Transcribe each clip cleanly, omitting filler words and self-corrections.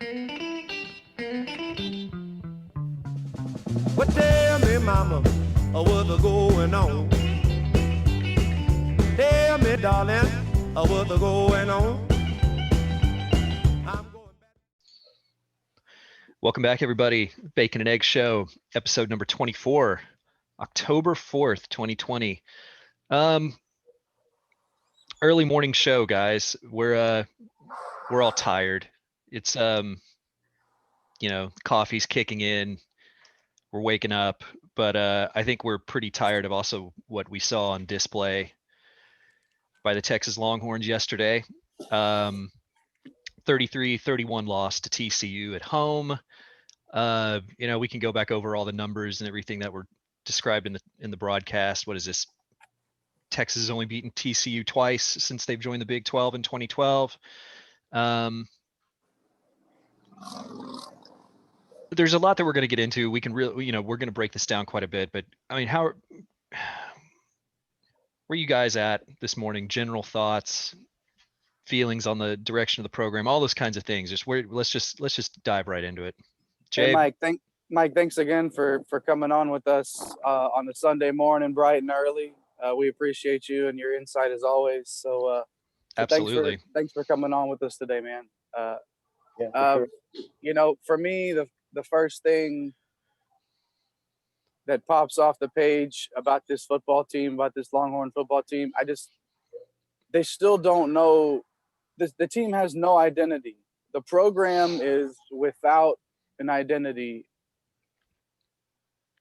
Well, tell me, mama, what's going on? Tell me, darling, what's going on? Welcome back, everybody. Bacon and Egg Show, episode number 24, October 4th, 2020. Early morning show, guys. We're all tired. It's coffee's kicking in. We're waking up, but I think we're pretty tired of also what we saw on display by the Texas Longhorns yesterday. 33-31 loss to TCU at home. We can go back over all the numbers and everything that were described in the broadcast. What is this? Texas has only beaten TCU twice since they've joined the Big 12 in 2012. There's a lot that we're going to get into. We can really, we're going to break this down quite a bit. But I mean, where are you guys at this morning? General thoughts, feelings on the direction of the program, all those kinds of things. Let's just dive right into it. Jay, hey, Mike, thanks again for coming on with us on the Sunday morning, bright and early. We appreciate you and your insight as always. So absolutely. Thanks for coming on with us today, man. For sure. For me, the first thing that pops off the page about this football team, about this Longhorn football team, they still don't know. The team has no identity. The program is without an identity.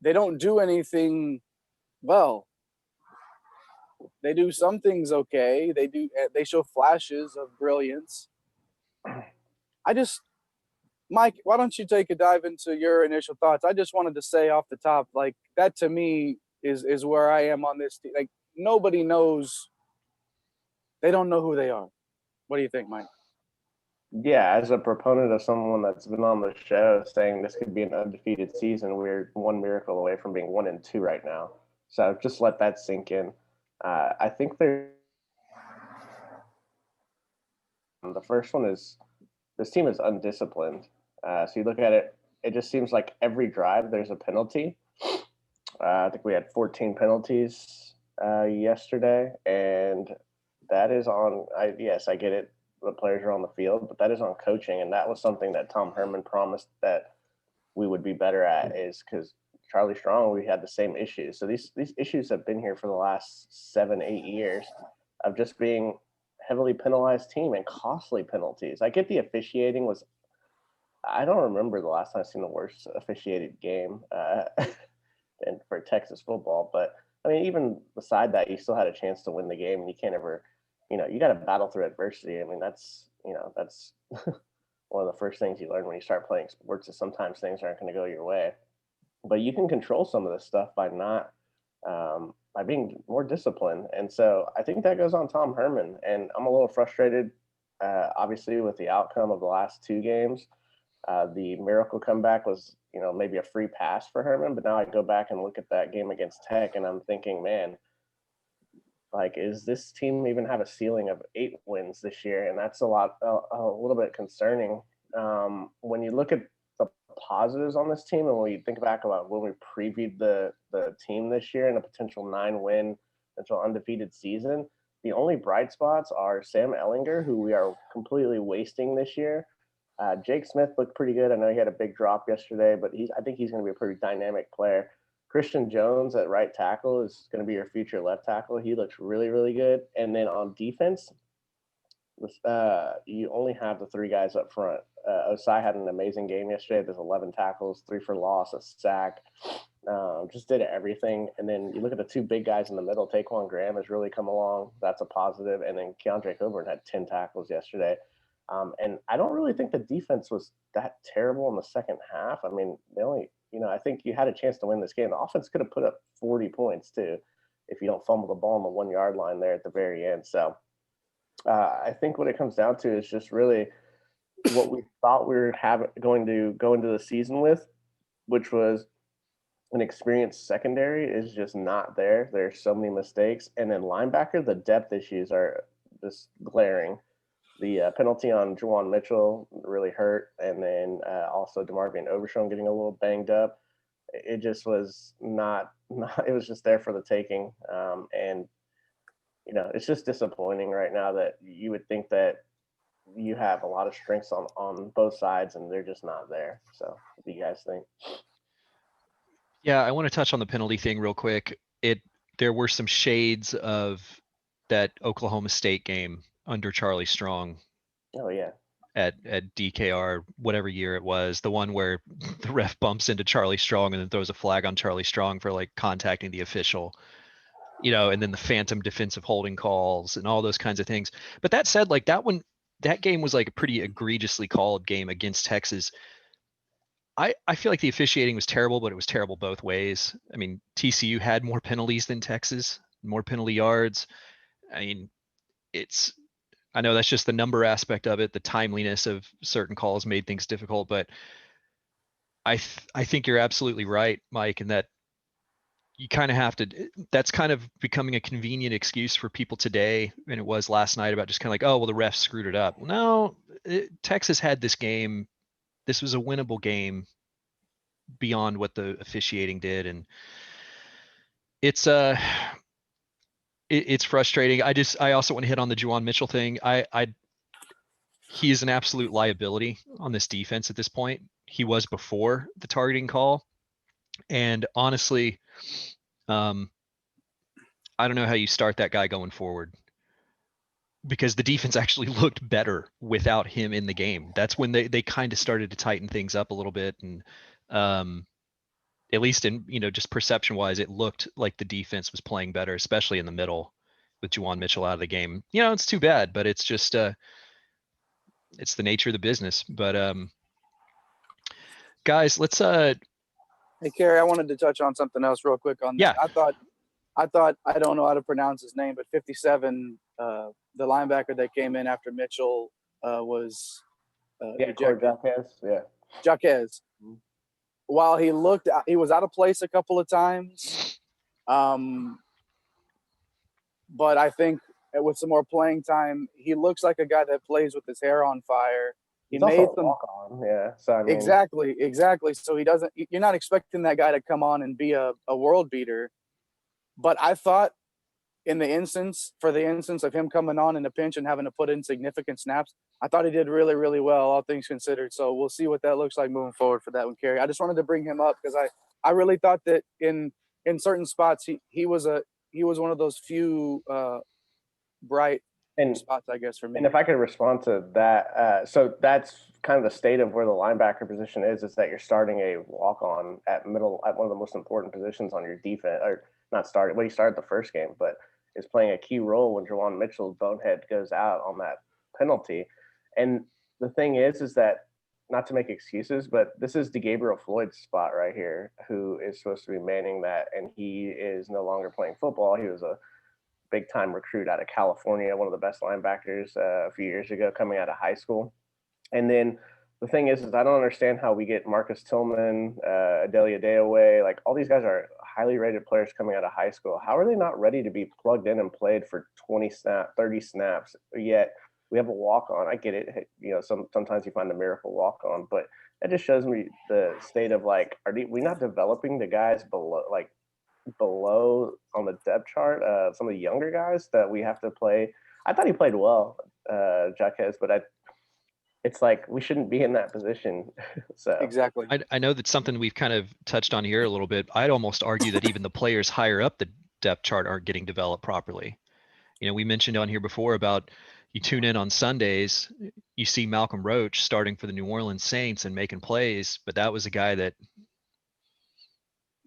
They don't do anything well. They do some things okay. They show flashes of brilliance. Mike, why don't you take a dive into your initial thoughts? I just wanted to say off the top, like, that to me is where I am on this team. Like, nobody knows. They don't know who they are. What do you think, Mike? Yeah, as a proponent of someone that's been on the show saying this could be an undefeated season, we're one miracle away from being 1-2 right now. So just let that sink in. I think the first one is this team is undisciplined. So you look at it, it just seems like every drive there's a penalty. I think we had 14 penalties yesterday, and that is on. Yes, I get it. The players are on the field, but that is on coaching, and that was something that Tom Herman promised that we would be better at. Is because Charlie Strong, we had the same issues. So these issues have been here for the last 7-8 years of just being heavily penalized team and costly penalties. I get the officiating was. I don't remember the last time I've seen the worst officiated game and for Texas football. But I mean, even beside that, you still had a chance to win the game, and you can't ever, you got to battle through adversity. I mean, that's one of the first things you learn when you start playing sports is sometimes things aren't going to go your way, but you can control some of this stuff by not, by being more disciplined. And so I think that goes on Tom Herman, and I'm a little frustrated, obviously, with the outcome of the last two games. The miracle comeback was, maybe a free pass for Herman, but now I go back and look at that game against Tech, and I'm thinking, man, like, is this team even have a ceiling of 8 wins this year? And that's a little bit concerning. When you look at the positives on this team, and when you think back about when we previewed the team this year and a potential 9-win, potential undefeated season, the only bright spots are Sam Ehlinger, who we are completely wasting this year. Jake Smith looked pretty good. I know he had a big drop yesterday, but I think he's going to be a pretty dynamic player. Christian Jones at right tackle is going to be your future left tackle. He looks really, really good. And then on defense, you only have the 3 guys up front. Osai had an amazing game yesterday. There's 11 tackles, 3 for loss, a sack. Just did everything. And then you look at the 2 big guys in the middle. Taquan Graham has really come along. That's a positive. And then Keandre Coburn had 10 tackles yesterday. And I don't really think the defense was that terrible in the second half. I mean, they only, I think you had a chance to win this game. The offense could have put up 40 points too if you don't fumble the ball on the 1-yard line there at the very end. So I think what it comes down to is just really what we thought we were going to go into the season with, which was an experienced secondary, is just not there. There's so many mistakes. And then linebacker, the depth issues are just glaring. the penalty on Juwan Mitchell really hurt, and then also DeMarvion Overshown getting a little banged up. It just was not. It was just there for the taking, and it's just disappointing right now that you would think that you have a lot of strengths on both sides, and they're just not there. So, what do you guys think? Yeah, I want to touch on the penalty thing real quick. There were some shades of that Oklahoma State game under Charlie Strong Oh yeah, at DKR, whatever year it was, the one where the ref bumps into Charlie Strong and then throws a flag on Charlie Strong for like contacting the official, and then the phantom defensive holding calls and all those kinds of things. But that said, like that game was like a pretty egregiously called game against Texas. I feel like the officiating was terrible, but it was terrible both ways. I mean, TCU had more penalties than Texas, more penalty yards. I mean, I know that's just the number aspect of it. The timeliness of certain calls made things difficult, but I think you're absolutely right, Mike, in that you kind of have to, that's kind of becoming a convenient excuse for people today. And it was last night about just kind of like, oh, well, the refs screwed it up. No, Texas had this game. This was a winnable game beyond what the officiating did. And it's frustrating. I also want to hit on the Juwan Mitchell thing. He is an absolute liability on this defense at this point. He was before the targeting call. And honestly, I don't know how you start that guy going forward, because the defense actually looked better without him in the game. That's when they kind of started to tighten things up a little bit. And at least in, just perception wise, it looked like the defense was playing better, especially in the middle with Juwan Mitchell out of the game. It's too bad, but it's just, it's the nature of the business. But guys, let's Hey, Kerry, I wanted to touch on something else real quick on that. Yeah. I thought I don't know how to pronounce his name, but 57, the linebacker that came in after Mitchell was Corey Jaquez. Yeah. Jaquez. While he was out of place a couple of times, but I think with some more playing time, he looks like a guy that plays with his hair on fire. He made some walk on, yeah. So I mean, exactly. So you're not expecting that guy to come on and be a world beater. But I thought for the instance of him coming on in a pinch and having to put in significant snaps, I thought he did really, really well, all things considered. So we'll see what that looks like moving forward for that one, Kerry. I just wanted to bring him up because I really thought that in certain spots he was one of those few bright spots, I guess, for me. And if I could respond to that, so that's kind of the state of where the linebacker position is that you're starting a walk-on at one of the most important positions on your defense, or not starting. Well, he started the first game, but is playing a key role when Juwan Mitchell's bonehead goes out on that penalty. And the thing is that, not to make excuses, but this is DeGabriel Floyd's spot right here, who is supposed to be manning that, and he is no longer playing football. He was a big-time recruit out of California, one of the best linebackers a few years ago coming out of high school. And then the thing is I don't understand how we get Marcus Tillman, Adelia Dayaway, like all these guys are highly rated players coming out of high school. How are they not ready to be plugged in and played for 30 snaps, yet we have a walk-on? I get it. Sometimes you find the miracle walk-on, but that just shows me the state of like, are we not developing the guys below on the depth chart, some of the younger guys that we have to play? I thought he played well, Jaquez, but it's like we shouldn't be in that position. So exactly. I know that's something we've kind of touched on here a little bit. I'd almost argue that even the players higher up the depth chart aren't getting developed properly. We mentioned on here before about, you tune in on Sundays, you see Malcolm Roach starting for the New Orleans Saints and making plays, but that was a guy that,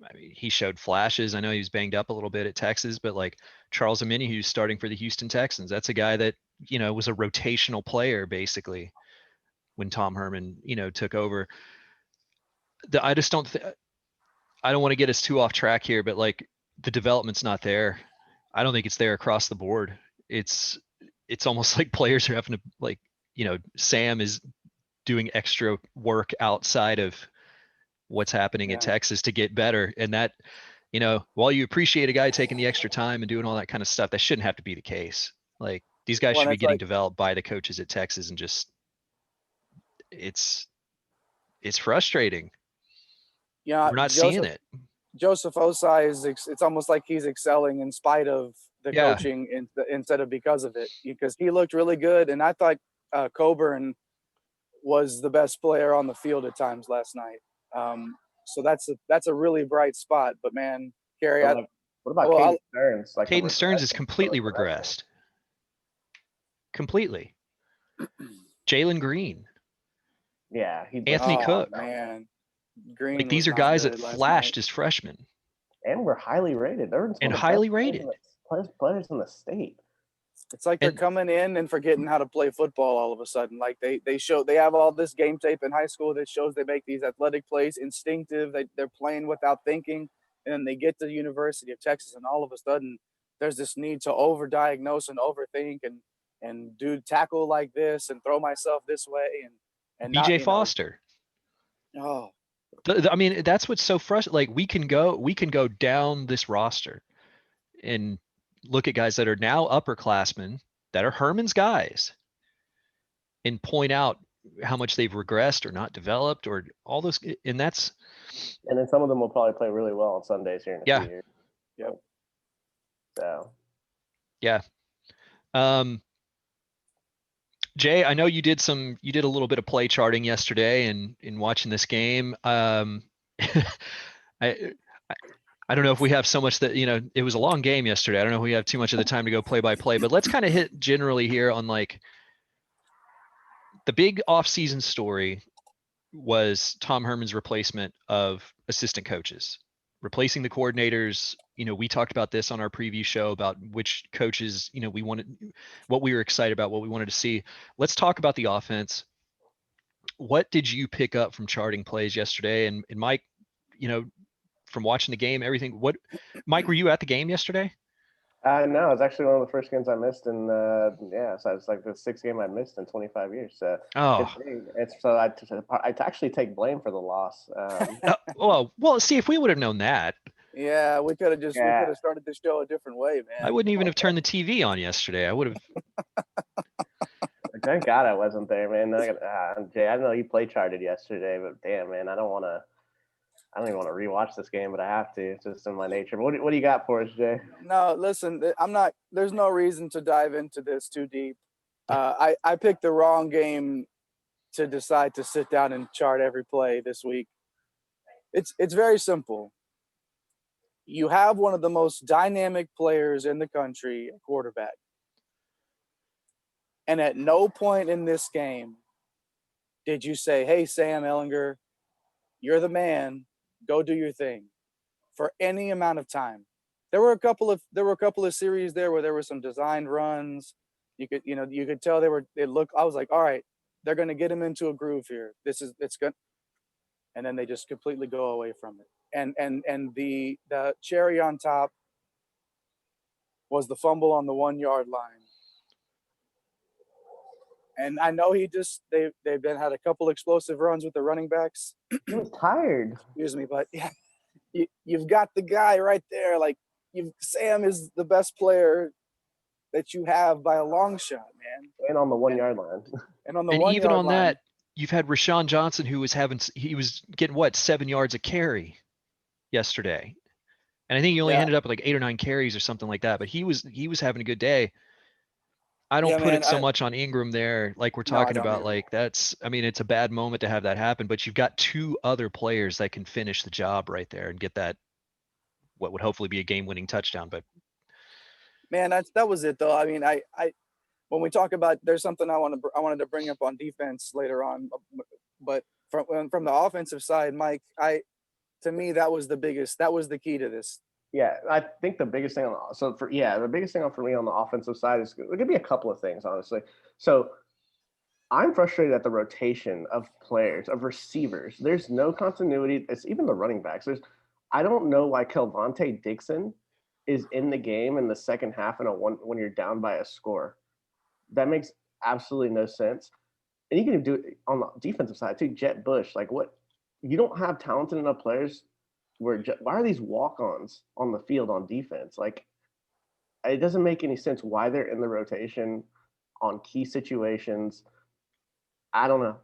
I mean, he showed flashes. I know he was banged up a little bit at Texas, but like Charles Omeni, who's starting for the Houston Texans, that's a guy that, was a rotational player basically when Tom Herman, took over. I just don't I don't want to get us too off track here, but like the development's not there. I don't think it's there across the board. It's almost like players are having to, like, Sam is doing extra work outside of what's happening at Texas to get better. And that, while you appreciate a guy taking the extra time and doing all that kind of stuff, that shouldn't have to be the case. Like, These guys Well, should be it's getting like, developed by the coaches at Texas, and just it's frustrating. yeah, We're not seeing it. Joseph Osai it's almost like he's excelling in spite of the Yeah. coaching instead of because of it, because he looked really good. And I thought Coburn was the best player on the field at times last night. So that's a really bright spot. But man, Kerry, What about well, Caden Stearns? Like Caden Stearns is completely regression? regressed. Completely. Jalen Green, Yeah, Anthony Cook. Man, Green Like, these was are not guys good that last flashed night. as freshmen and we're highly rated. They're some and of the highly best rated. players in the state. It's like they're And coming in and forgetting how to play football all of a sudden. Like they have all this game tape in high school that shows they make these athletic plays, instinctive. They're playing without thinking, and then they get to the University of Texas, and all of a sudden there's this need to overdiagnose and overthink and do tackle like this and throw myself this way and not, BJ Foster. Oh, I mean, that's what's so frustrating. Like, we can go down this roster and look at guys that are now upperclassmen that are Herman's guys and point out how much they've regressed or not developed or all those. And then some of them will probably play really well on Sundays here in a few years. Yep. So. Yeah. Jay, I know you did a little bit of play charting yesterday and in watching this game. I don't know if we have so much that, it was a long game yesterday. I don't know if we have too much of the time to go play by play, but let's kind of hit generally here on like the big off-season story was Tom Herman's replacement of assistant coaches, replacing the coordinators. We talked about this on our preview show about which coaches, we wanted, what we were excited about, what we wanted to see. Let's talk about the offense. What did you pick up from charting plays yesterday? And Mike, from watching the game, everything, Mike, were you at the game yesterday? No, it was actually one of the first games I missed, and so it's like the sixth game I missed in 25 years. So I actually take blame for the loss. Well, see, if we would have known that. Yeah, we could have started the show a different way, man. I wouldn't even have turned the TV on yesterday. I would have. Thank God I wasn't there, man. Jay, I know you play charted yesterday, but damn, man, I don't even want to rewatch this game, but I have to. It's just in my nature. But what do you got for us, Jay? No, listen, there's no reason to dive into this too deep. I picked the wrong game to decide to sit down and chart every play this week. It's very simple. You have one of the most dynamic players in the country at quarterback. And at no point in this game did you say, hey, Sam Ehlinger, you're the man. Go do your thing for any amount of time. There were a couple of series there where there were some designed runs. You could tell I was like, all right, they're going to get him into a groove here. It's good. And then they just completely go away from it. And the cherry on top was the fumble on the 1 yard line. And I know they've had a couple explosive runs with the running backs. He was tired. Excuse me, but yeah, you've got the guy right there. Like Sam is the best player that you have by a long shot, man. And on the 1 yard line. And even on that, you've had Rashawn Johnson, who was getting 7 yards a carry yesterday. And I think he only ended up with like 8 or 9 carries or something like that, but he was having a good day. I don't put it so much on Ingram there, like we're talking about. Like it's a bad moment to have that happen, but you've got 2 other players that can finish the job right there and get that, what would hopefully be a game-winning touchdown. But man, that was it though. I mean, I when we talk about, there's something I wanted to bring up on defense later on, but from the offensive side, Mike, to me that was the key to this. Yeah, I think the biggest thing for me on the offensive side is it could be a couple of things, honestly. So I'm frustrated at the rotation of players, of receivers. There's no continuity. It's even the running backs. I don't know why Kelvontae Dixon is in the game in the second half when you're down by a score. That makes absolutely no sense. And you can do it on the defensive side too. Jet Bush, like what? You don't have talented enough players. Why are these walk-ons on the field on defense? Like, it doesn't make any sense why they're in the rotation. on key situations. I don't know.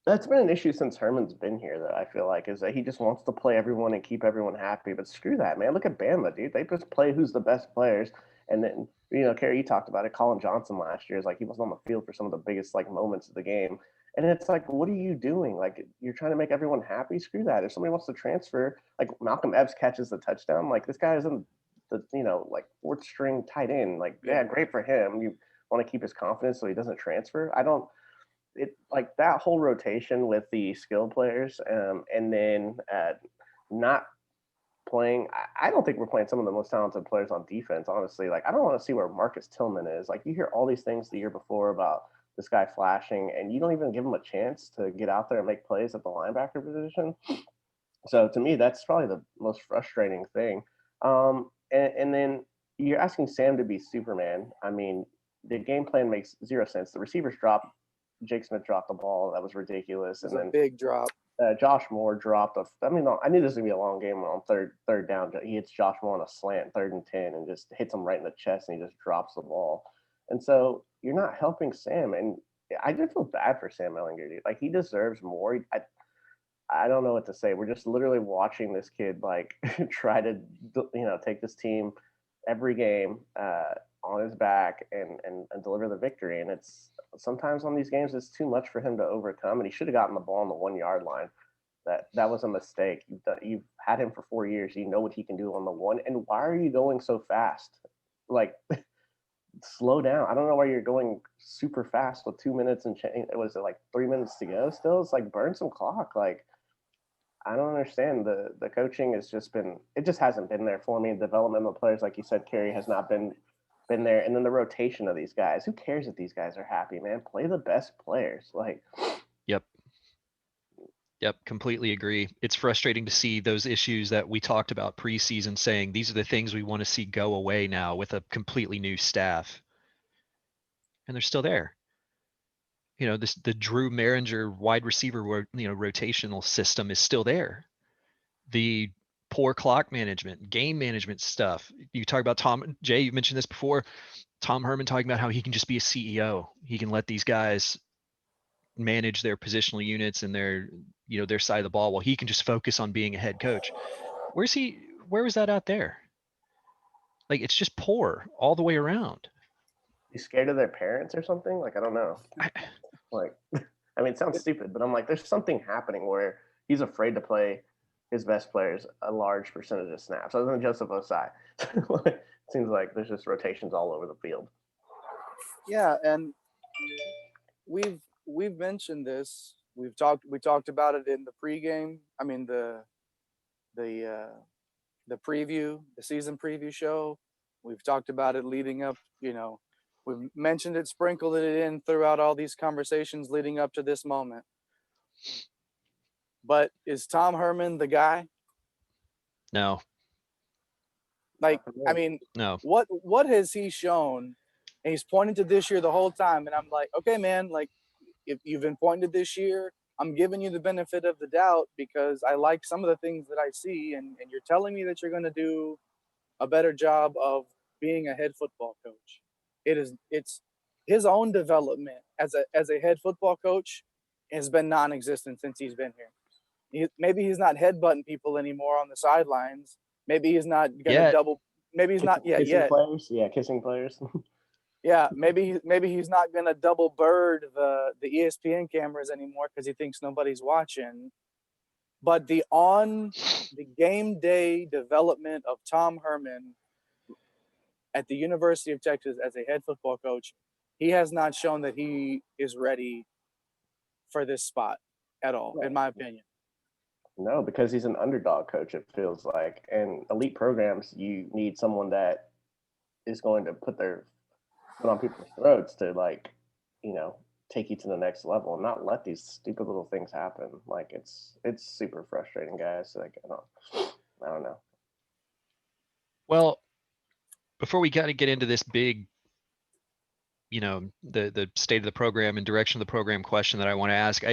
That's been an issue since Herman's been here, though. I feel like is that he just wants to play everyone and keep everyone happy. But screw that, man. Look at Bama, dude. They just play who's the best players. And then, Kerry, you talked about it. Colin Johnson last year is like he wasn't on the field for some of the biggest like moments of the game. And it's like, what are you doing? Like, you're trying to make everyone happy. Screw that. If somebody wants to transfer, like Malcolm Epps catches the touchdown, like this guy isn't the like fourth string tight end. Like, yeah, great for him. You want to keep his confidence so he doesn't transfer. I don't. It like that whole rotation with the skill players, and then not playing. I don't think we're playing some of the most talented players on defense. Honestly, like I don't want to see where Marcus Tillman is. Like you hear all these things the year before about this guy flashing, and you don't even give him a chance to get out there and make plays at the linebacker position. So to me, that's probably the most frustrating thing. And then you're asking Sam to be Superman. I mean, the game plan makes zero sense. The receivers dropped. Jake Smith dropped the ball. That was ridiculous. And then a big drop. Josh Moore dropped I knew this was gonna be a long game on third down. He hits Josh Moore on a slant, 3rd and 10, and just hits him right in the chest, and he just drops the ball. And so you're not helping Sam. And I did feel bad for Sam Ehlinger, dude. Like he deserves more. I don't know what to say. We're just literally watching this kid like try to take this team every game on his back and deliver the victory. And it's sometimes on these games it's too much for him to overcome, and he should have gotten the ball on the 1 yard line. That was a mistake. You've had him for 4 years. You know what he can do on the one. And why are you going so fast? Like slow down. I don't know why you're going super fast with 2 minutes and change. Was it like 3 minutes to go still? It's like burn some clock. Like I don't understand. The coaching has just been, it just hasn't been there for me. The development of the players, like you said, Kerry, has not been there. And then the rotation of these guys. Who cares if these guys are happy, man? Play the best players. Like Yep, completely agree. It's frustrating to see those issues that we talked about preseason saying these are the things we want to see go away now with a completely new staff. And they're still there. The Drew Maringer wide receiver rotational system is still there. The poor clock management, game management stuff. You talk about Jay, you mentioned this before, Tom Herman talking about how he can just be a CEO. He can let these guys manage their positional units and their side of the ball while he can just focus on being a head coach. Where was that out there? Like, it's just poor all the way around. He's scared of their parents or something? Like, I don't know. It sounds stupid, but I'm like, there's something happening where he's afraid to play his best players a large percentage of snaps, other than Joseph Osai. It seems like there's just rotations all over the field. Yeah, and we've mentioned this. We talked about it in the pregame. I mean the preview, the season preview show. We've talked about it leading up. We've mentioned it, sprinkled it in throughout all these conversations leading up to this moment. But is Tom Herman the guy? No. No. What has he shown? And he's pointing to this year the whole time, and I'm like, okay, man, like if you've been pointing to this year, I'm giving you the benefit of the doubt because I like some of the things that I see, and you're telling me that you're going to do a better job of being a head football coach. It's his own development as a head football coach has been non-existent since he's been here. Maybe he's not headbutting people anymore on the sidelines. Maybe he's not going to double. Maybe he's not yet. Players. Yeah, kissing players. Yeah, maybe he's not going to double bird the ESPN cameras anymore because he thinks nobody's watching. But the game day development of Tom Herman at the University of Texas as a head football coach, he has not shown that he is ready for this spot at all, in my opinion. No, because he's an underdog coach, it feels like. And elite programs, you need someone that is going to put on people's throats to take you to the next level and not let these stupid little things happen. Like it's super frustrating, guys. Like I don't know. Well, before we kind of get into this big, the state of the program and direction of the program question that I want to ask,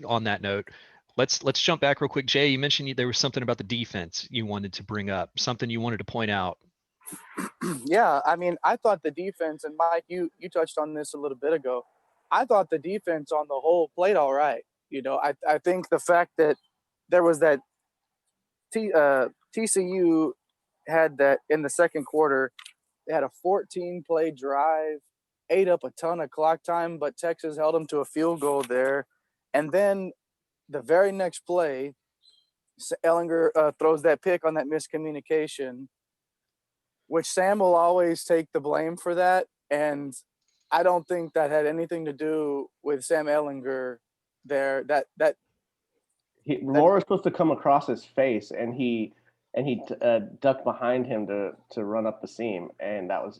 on that note, let's jump back real quick. Jay, you mentioned there was something about the defense you wanted to bring up, something you wanted to point out. Yeah, I mean, I thought the defense, and Mike, you touched on this a little bit ago. I thought the defense on the whole played all right. I think the fact that there was that TCU had that in the second quarter. They had a 14-play drive, ate up a ton of clock time, but Texas held them to a field goal there. And then the very next play, Ellinger throws that pick on that miscommunication, which Sam will always take the blame for that. And I don't think that had anything to do with Sam Ellinger there. Roar was supposed to come across his face, and he ducked behind him to run up the seam, and that was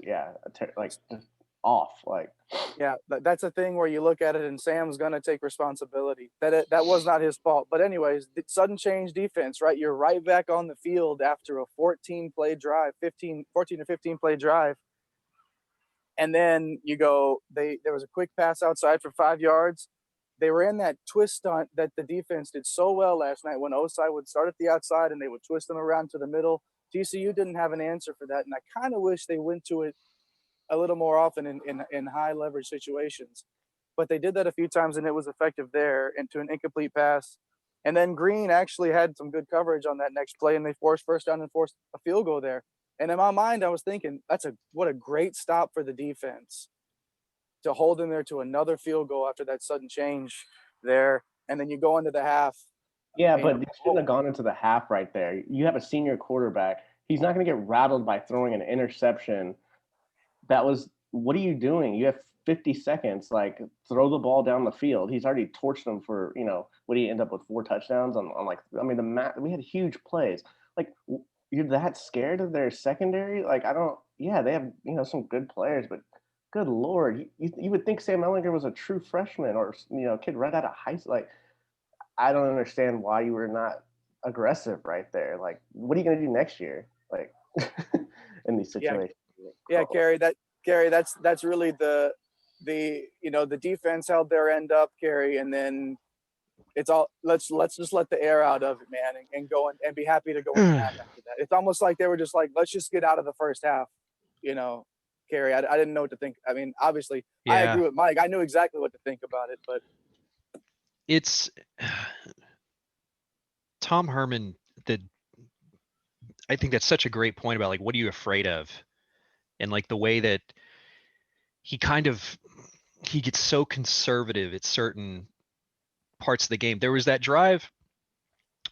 like just off. Like, yeah, that's a thing where you look at it and Sam's gonna take responsibility. That was not his fault. But anyways, sudden change defense, right? You're right back on the field after a 14-play drive, 14 or 15 play drive, and then you go. There was a quick pass outside for 5 yards. They were in that twist stunt that the defense did so well last night when Osai would start at the outside and they would twist them around to the middle. TCU didn't have an answer for that, and I kind of wish they went to it a little more often in high leverage situations. But they did that a few times, and it was effective there into an incomplete pass. And then Green actually had some good coverage on that next play, and they forced first down and forced a field goal there. And in my mind, I was thinking, what a great stop for the defense to hold them there to another field goal after that sudden change there. And then you go into the half. yeah, but you shouldn't have gone into the half right there. You have a senior quarterback. He's not going to get rattled by throwing an interception. What are you doing? You have 50 seconds. Like, throw the ball down the field. He's already torched them for, what do you end up with 4 touchdowns on like, I mean, we had huge plays. Like, you're that scared of their secondary? Like, they have, some good players, but good Lord, you would think Sam Ellinger was a true freshman or, a kid right out of high school. Like, I don't understand why you were not aggressive right there. Like, what are you going to do next year? Like, in these situations. Yeah, Kerry, that's really the defense held their end up, Kerry, and then it's all let's just let the air out of it, man, and go and be happy to go in the half after that. It's almost like they were just like, let's just get out of the first half, Kerry. I didn't know what to think. I mean, obviously, yeah. I agree with Mike. I knew exactly what to think about it, but it's Tom Herman. I think that's such a great point about, like, what are you afraid of? And, like, the way that he gets so conservative at certain parts of the game. There was that drive,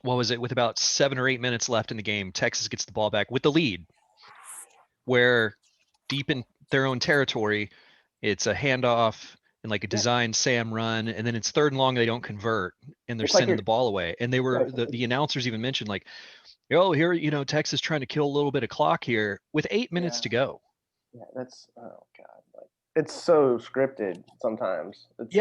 what was it, with about 7 or 8 minutes left in the game, Texas gets the ball back with the lead, where deep in their own territory, it's a handoff and like a designed Sam run, and then it's 3rd and long, they don't convert, and they're sending the ball away. And they were the announcers even mentioned, like, oh, here, Texas trying to kill a little bit of clock here with 8 minutes to go. Yeah, that's, oh God, like, it's so scripted sometimes. It's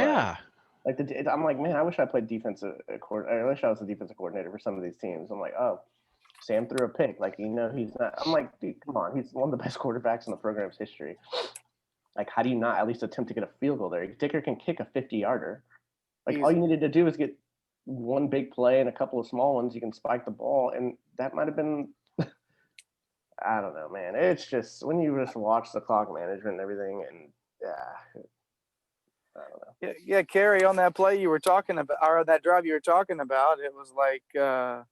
I'm like, man, I wish I played defensive coordinator. I wish I was a defensive coordinator for some of these teams. I'm like, oh, Sam threw a pick. Like, he's not. I'm like, dude, come on. He's one of the best quarterbacks in the program's history. Like, how do you not at least attempt to get a field goal there? Dicker can kick a 50-yarder. Like, all you needed to do is get one big play and a couple of small ones. You can spike the ball, and that might have been – I don't know, man. It's just when you just watch the clock management and everything, and I don't know. Yeah, Kerry, on that play you were talking about, or that drive you were talking about, it was like a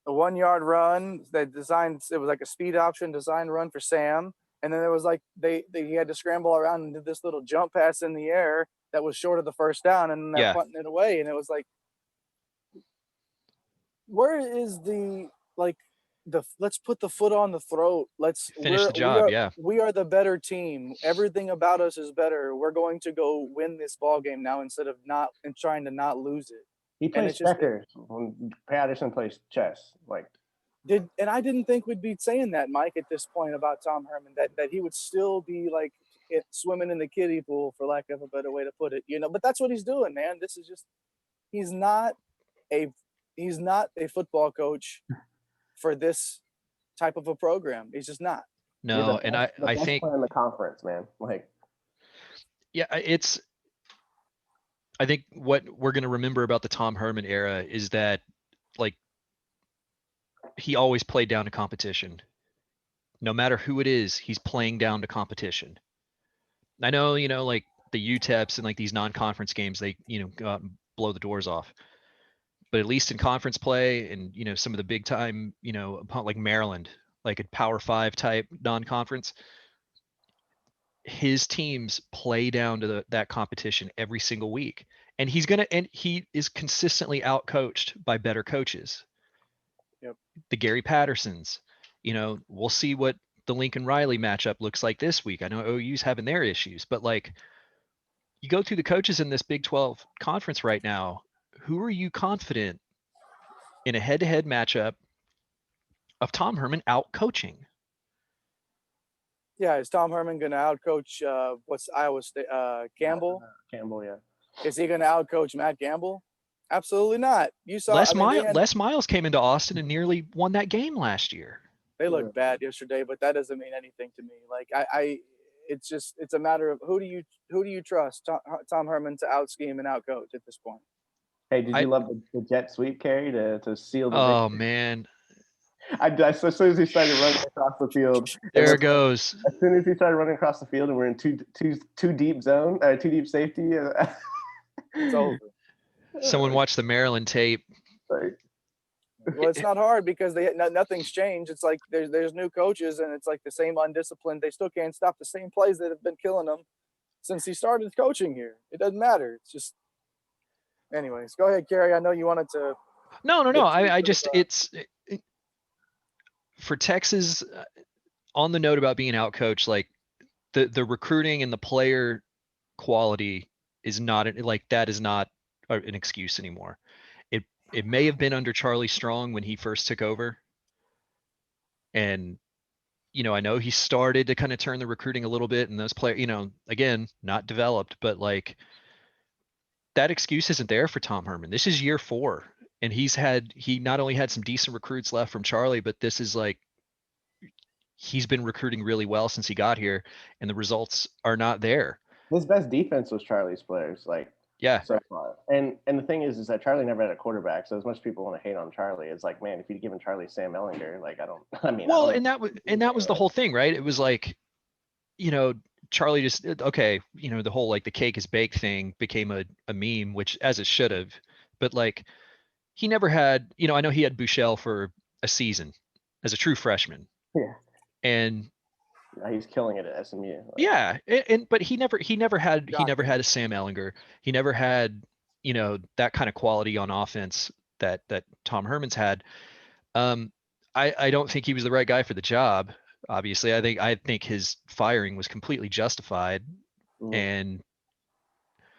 1-yard run. They designed, it was like a speed option design run for Sam, and then there was like he had to scramble around and did this little jump pass in the air that was short of the first down, and then they're punting it away, and it was like, where is the let's put the foot on the throat. Let's finish the job. We are the better team. Everything about us is better. We're going to go win this ball game now instead of trying to not lose it. He plays checkers when Patterson plays chess. And I didn't think we'd be saying that, Mike, at this point about Tom Herman, that he would still be like swimming in the kiddie pool, for lack of a better way to put it. But that's what he's doing, man. This is just he's not a football coach for this type of a program. He's just not. No, and I think in the conference, man. I think what we're going to remember about the Tom Herman era is that, like, he always played down to competition. No matter who it is, he's playing down to competition. I know, like the UTEPs and like these non-conference games, they, go out and blow the doors off. But at least in conference play and, some of the big time, like Maryland, like a Power 5 type non-conference, his teams play down to that competition every single week. And he is consistently outcoached by better coaches. Yep. The Gary Pattersons, we'll see what the Lincoln Riley matchup looks like this week. I know OU's having their issues, but like you go through the coaches in this Big 12 conference right now, who are you confident in a head-to-head matchup of Tom Herman out coaching? Yeah, is Tom Herman going to outcoach what's Iowa State Campbell? Campbell, yeah. Is he going to outcoach Matt Campbell? Absolutely not. You saw Les Miles came into Austin and nearly won that game last year. They looked bad yesterday, but that doesn't mean anything to me. Like it's a matter of who do you trust Tom Herman to out scheme and out coach at this point. Hey, did you love the jet sweep, Kerry, to seal the Oh victory? Man. As soon as he started running across the field, there it goes. As soon as he started running across the field, and we're in two deep zone, two deep safety, it's over. Someone watched the Maryland tape. Like, well, it's not hard because nothing's changed. It's like there's new coaches, and it's like the same undisciplined. They still can't stop the same plays that have been killing them since he started coaching here. It doesn't matter. It's just, anyways. Go ahead, Kerry. I know you wanted to. No. For Texas, on the note about being outcoached, like the recruiting and the player quality is not that is not an excuse anymore. It may have been under Charlie Strong when he first took over, and I know he started to kind of turn the recruiting a little bit, and those players, again, not developed, but like that excuse isn't there for Tom Herman. This is year 4, and he not only had some decent recruits left from Charlie, but this is like he's been recruiting really well since he got here, and the results are not there. His best defense was Charlie's players, so far. And the thing is that Charlie never had a quarterback. So as much as people want to hate on Charlie, it's like, man, if you'd given Charlie Sam Ellinger, that was the whole thing, right? It was like, Charlie just, okay, the whole like the cake is baked thing became a meme, which as it should have, but like he never had, I know he had Bouchel for a season as a true freshman. Yeah. And he's killing it at SMU. But he never had a Sam Ellinger. He never had, that kind of quality on offense that Tom Herman's had. I don't think he was the right guy for the job. Obviously, I think his firing was completely justified. Mm. And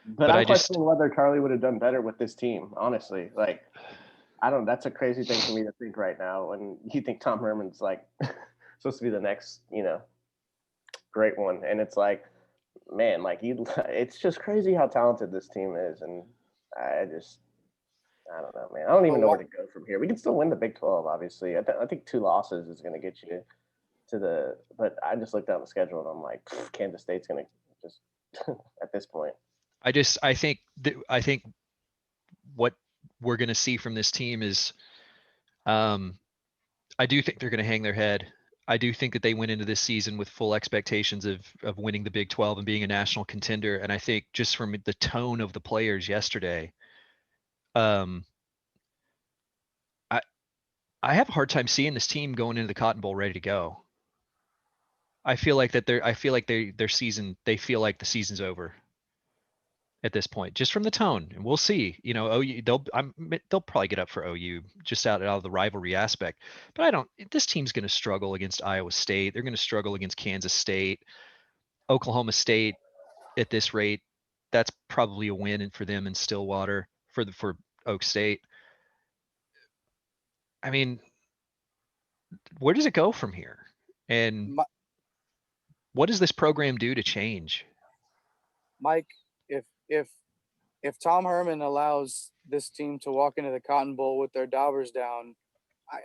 but I'm questioning whether Charlie would have done better with this team. Honestly, that's a crazy thing for me to think right now. When you think Tom Herman's like supposed to be the next, great one, and it's like, man, it's just crazy how talented this team is, and I don't know, man. I don't even know where to go from here. We can still win the Big 12, obviously. I think 2 losses is going to get you to but I just looked down the schedule and I'm like, Kansas State's going to just at this point. I think what we're going to see from this team is, I do think they're going to hang their head. I do think that they went into this season with full expectations of winning the Big 12 and being a national contender. And I think just from the tone of the players yesterday, I have a hard time seeing this team going into the Cotton Bowl ready to go. I feel like their season, they feel like the season's over at this point, just from the tone. And we'll see, OU, they'll probably get up for OU just out of the rivalry aspect, but this team's going to struggle against Iowa State. They're going to struggle against Kansas State, Oklahoma State at this rate. That's probably a win for them in Stillwater for Oak State. I mean, where does it go from here? And what does this program do to change? Mike, if Tom Herman allows this team to walk into the Cotton Bowl with their daubers down,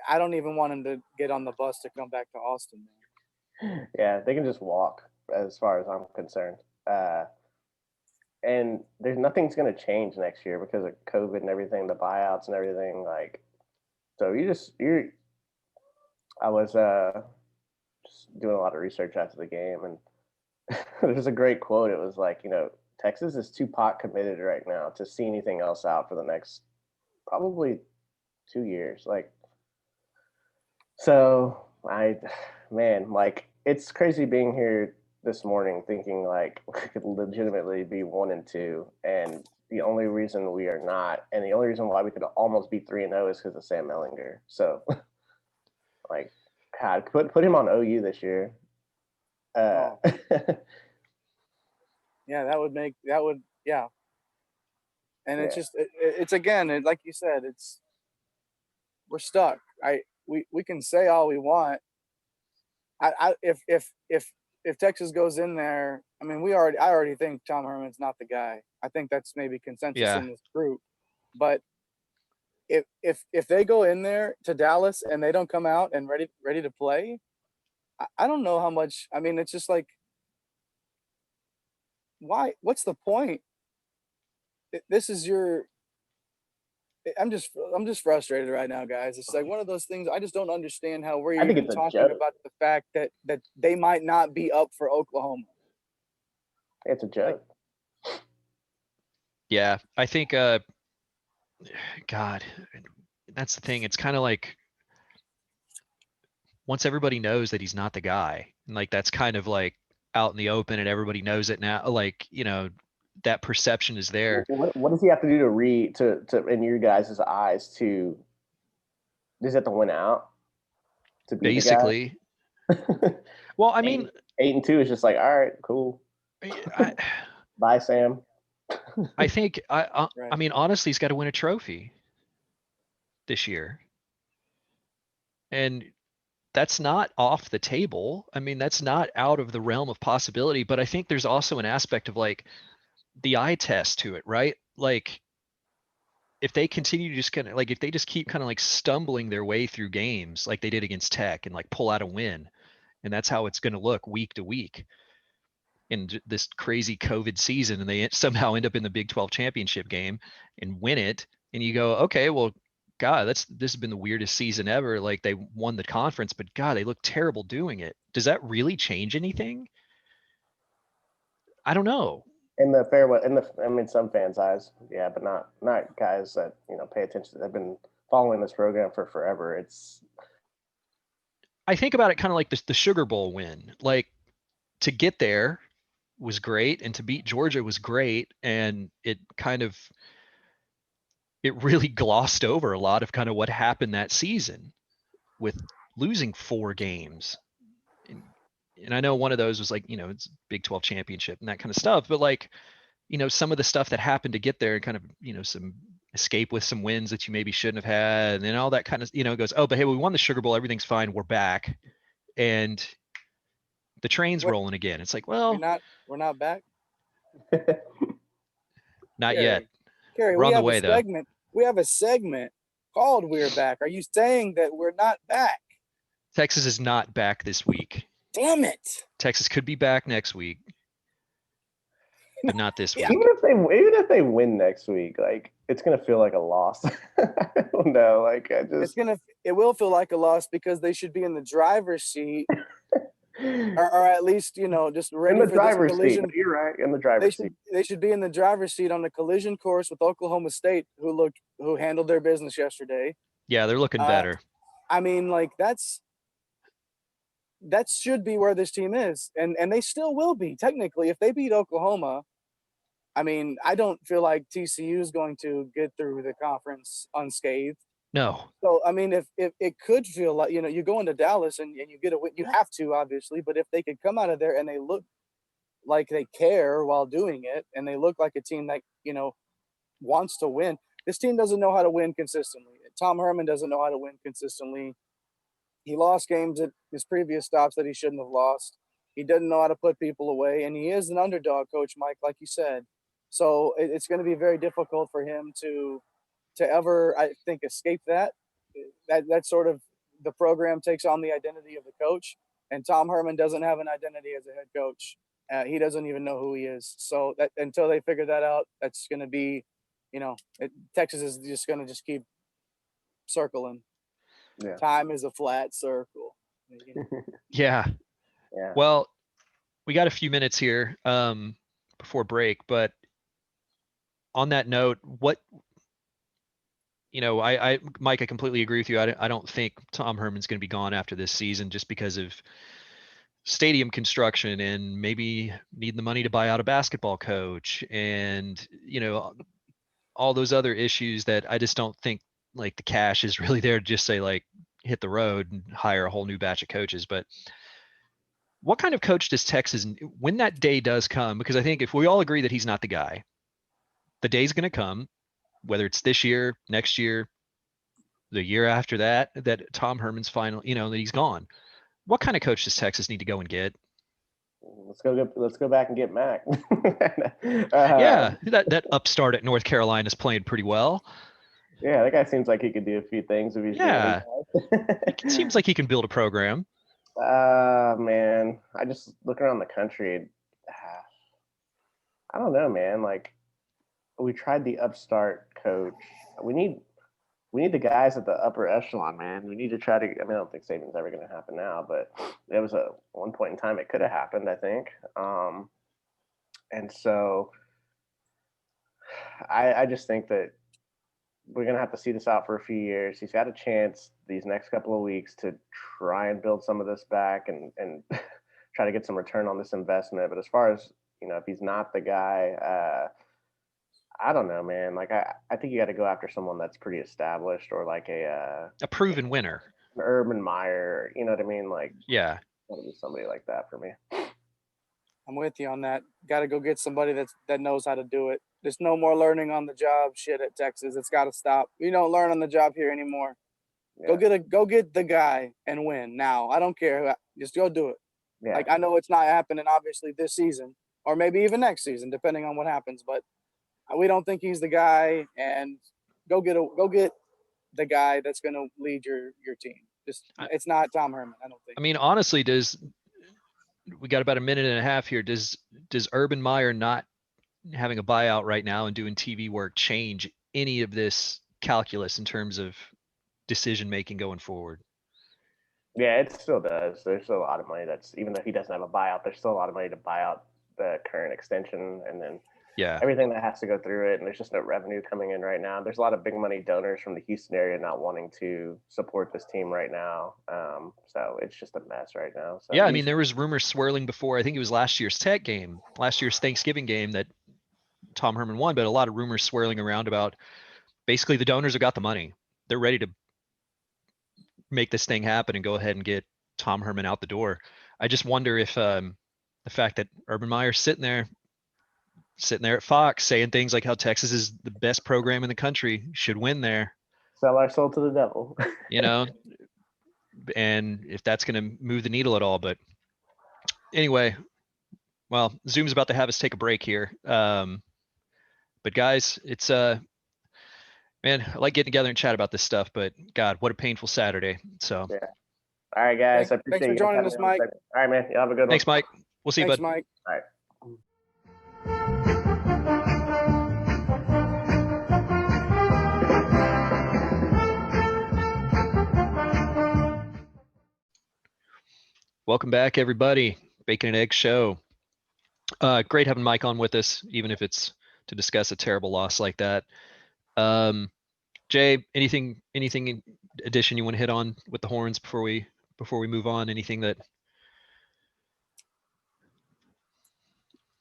I don't even want him to get on the bus to come back to Austin, man. Yeah, they can just walk as far as I'm concerned. And there's nothing's going to change next year because of COVID and everything, the buyouts and everything. I was just doing a lot of research after the game, and there's a great quote. It was like, Texas is too pot committed right now to see anything else out for the next probably 2 years. Like, so man, like, it's crazy being here this morning thinking like we could legitimately be 1-2, and the only reason we are not, and the only reason why we could almost be 3-0 is because of Sam Ellinger. So, like, God, put him on OU this year. Yeah, yeah. And it's just it's again, like you said, we're stuck. We can say all we want. If Texas goes in there, I mean, I already think Tom Herman's not the guy. I think that's maybe consensus Yeah. in this group. But if they go in there to Dallas and they don't come out and ready to play, I don't know how much. I mean, it's just like, why? What's the point? This is your. I'm just frustrated right now, guys. It's like one of those things. I just don't understand how we're I think even it's a talking joke. about the fact that they might not be up for Oklahoma. It's a joke. Yeah, I think God, that's the thing. It's kind of like once everybody knows that he's not the guy, and like that's kind of like out in the open and everybody knows it now, like, that perception is there. What does he have to do to in your guys' eyes to does he have to win out to be Basically. the guy? Well, I mean, 8-2 is just like, all right, cool. I Bye, Sam. I think I Right. mean, honestly, he's got to win a trophy this year. And that's not off the table. I mean, that's not out of the realm of possibility, but I think there's also an aspect of like the eye test to it, right? Like if they continue to just kind of like, if they just keep kind of like stumbling their way through games like they did against Tech and like pull out a win, and that's how it's going to look week to week in this crazy COVID season, and they somehow end up in the Big 12 championship game and win it, and you go, okay, well, God, this has been the weirdest season ever. Like they won the conference, but God, they look terrible doing it. Does that really change anything? I don't know. In the I mean, some fans' eyes, yeah, but not guys that pay attention. They've been following this program for forever. I think about it kind of like the Sugar Bowl win. Like to get there was great, and to beat Georgia was great, and it really glossed over a lot of kind of what happened that season with losing 4 games. And I know one of those was like, it's Big 12 championship and that kind of stuff, but like, some of the stuff that happened to get there and kind of, some escape with some wins that you maybe shouldn't have had. And then all that kind of, goes, oh, but hey, we won the Sugar Bowl. Everything's fine. We're back. And the train's rolling again. It's like, well, we're not back. not Kerry, yet. Kerry, We're on the way though. We have a segment called "We're Back." Are you saying that we're not back? Texas is not back this week. Damn it! Texas could be back next week, but not this week. Even if they win next week, like it's gonna feel like a loss. I don't know. Like it will feel like a loss because they should be in the driver's seat, or at least just ready in the for driver's this collision. seat. You're right, in the driver's seat. They should be in the driver's seat on the collision course with Oklahoma State, who handled their business yesterday. Yeah, they're looking better. I mean, like that should be where this team is, and they still will be technically if they beat Oklahoma. I mean, I don't feel like TCU is going to get through the conference unscathed. No. So I mean, if it could feel like you go into Dallas and you get a win, you have to obviously, but if they could come out of there and they look like they care while doing it, and they look like a team that wants to win. This team doesn't know how to win consistently. Tom Herman doesn't know how to win consistently. He lost games at his previous stops that he shouldn't have lost. He doesn't know how to put people away, and he is an underdog coach, Mike, like you said. So it's going to be very difficult for him to ever, I think, escape that. That sort of the program takes on the identity of the coach, and Tom Herman doesn't have an identity as a head coach. He doesn't even know who he is. So that until they figure that out, that's going to be, Texas is just going to keep circling. Yeah. Time is a flat circle. Yeah. Yeah. Well, we got a few minutes here before break, but on that note, Mike, I completely agree with you. I don't think Tom Herman's going to be gone after this season just because of stadium construction and maybe needing the money to buy out a basketball coach and, all those other issues that I just don't think like the cash is really there to just say like hit the road and hire a whole new batch of coaches. But what kind of coach does Texas, when that day does come, because I think if we all agree that he's not the guy, the day's going to come, whether it's this year, next year, the year after that, that Tom Herman's final, that he's gone. What kind of coach does Texas need to go and get? Let's go back and get Mac. Yeah, that upstart at North Carolina is playing pretty well. Yeah, that guy seems like he could do a few things if he's Yeah, really it seems like he can build a program. Man, I just look around the country. I don't know, man. Like, we tried the upstart coach. We need the guys at the upper echelon, man. We need to try to. I mean, I don't think Saban's ever going to happen now, but it was one point in time it could have happened, I think. And so I just think that we're going to have to see this out for a few years. He's got a chance these next couple of weeks to try and build some of this back and try to get some return on this investment. But as far as, if he's not the guy, I don't know, man. Like, I think you got to go after someone that's pretty established or like a proven winner. An Urban Meyer, you know what I mean? Like, yeah, gotta be somebody like that for me. I'm with you on that. Got to go get somebody that knows how to do it. There's no more learning on the job shit at Texas. It's got to stop. You don't learn on the job here anymore. Yeah. Go get the guy and win now. I don't care. Just go do it. Yeah. Like, I know it's not happening obviously this season or maybe even next season, depending on what happens. But we don't think he's the guy. And go get the guy that's going to lead your team. It's not Tom Herman. I don't think. I mean, honestly, we got about a minute and a half here. Does Urban Meyer not having a buyout right now and doing TV work change any of this calculus in terms of decision making going forward? Yeah, it still does. There's still a lot of money that's, even though he doesn't have a buyout, there's still a lot of money to buy out the current extension and then everything that has to go through it. And there's just no revenue coming in right now. There's a lot of big money donors from the Houston area not wanting to support this team right now. So it's just a mess right now. So yeah, I mean, there was rumors swirling before. I think it was last year's Thanksgiving game that Tom Herman won, but a lot of rumors swirling around about basically the donors have got the money. They're ready to make this thing happen and go ahead and get Tom Herman out the door. I just wonder if the fact that Urban Meyer's sitting there at Fox saying things like how Texas is the best program in the country, should win there. Sell our soul to the devil. And if that's going to move the needle at all. But anyway, well, Zoom's about to have us take a break here. But guys, it's man, I like getting together and chat about this stuff, but God, what a painful Saturday. So yeah. All right, guys. I appreciate thanks for joining us, Mike. All right, man. You have a good one. Thanks, Mike. We'll see you, bud. Mike. All right. Welcome back, everybody. Bacon and Egg Show. Great having Mike on with us, even if it's to discuss a terrible loss like that. Jay, anything in addition you want to hit on with the Horns before we move on? Anything that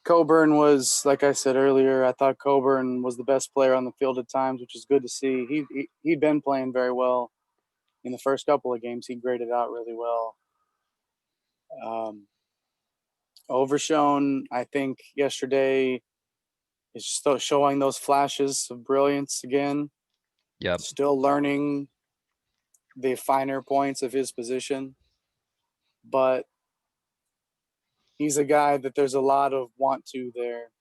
Coburn was, like I said earlier, I thought Coburn was the best player on the field at times, which is good to see. He'd been playing very well in the first couple of games. He graded out really well. Overshone, I think yesterday is still showing those flashes of brilliance again. Yep. Still learning the finer points of his position, but he's a guy that there's a lot of want to there.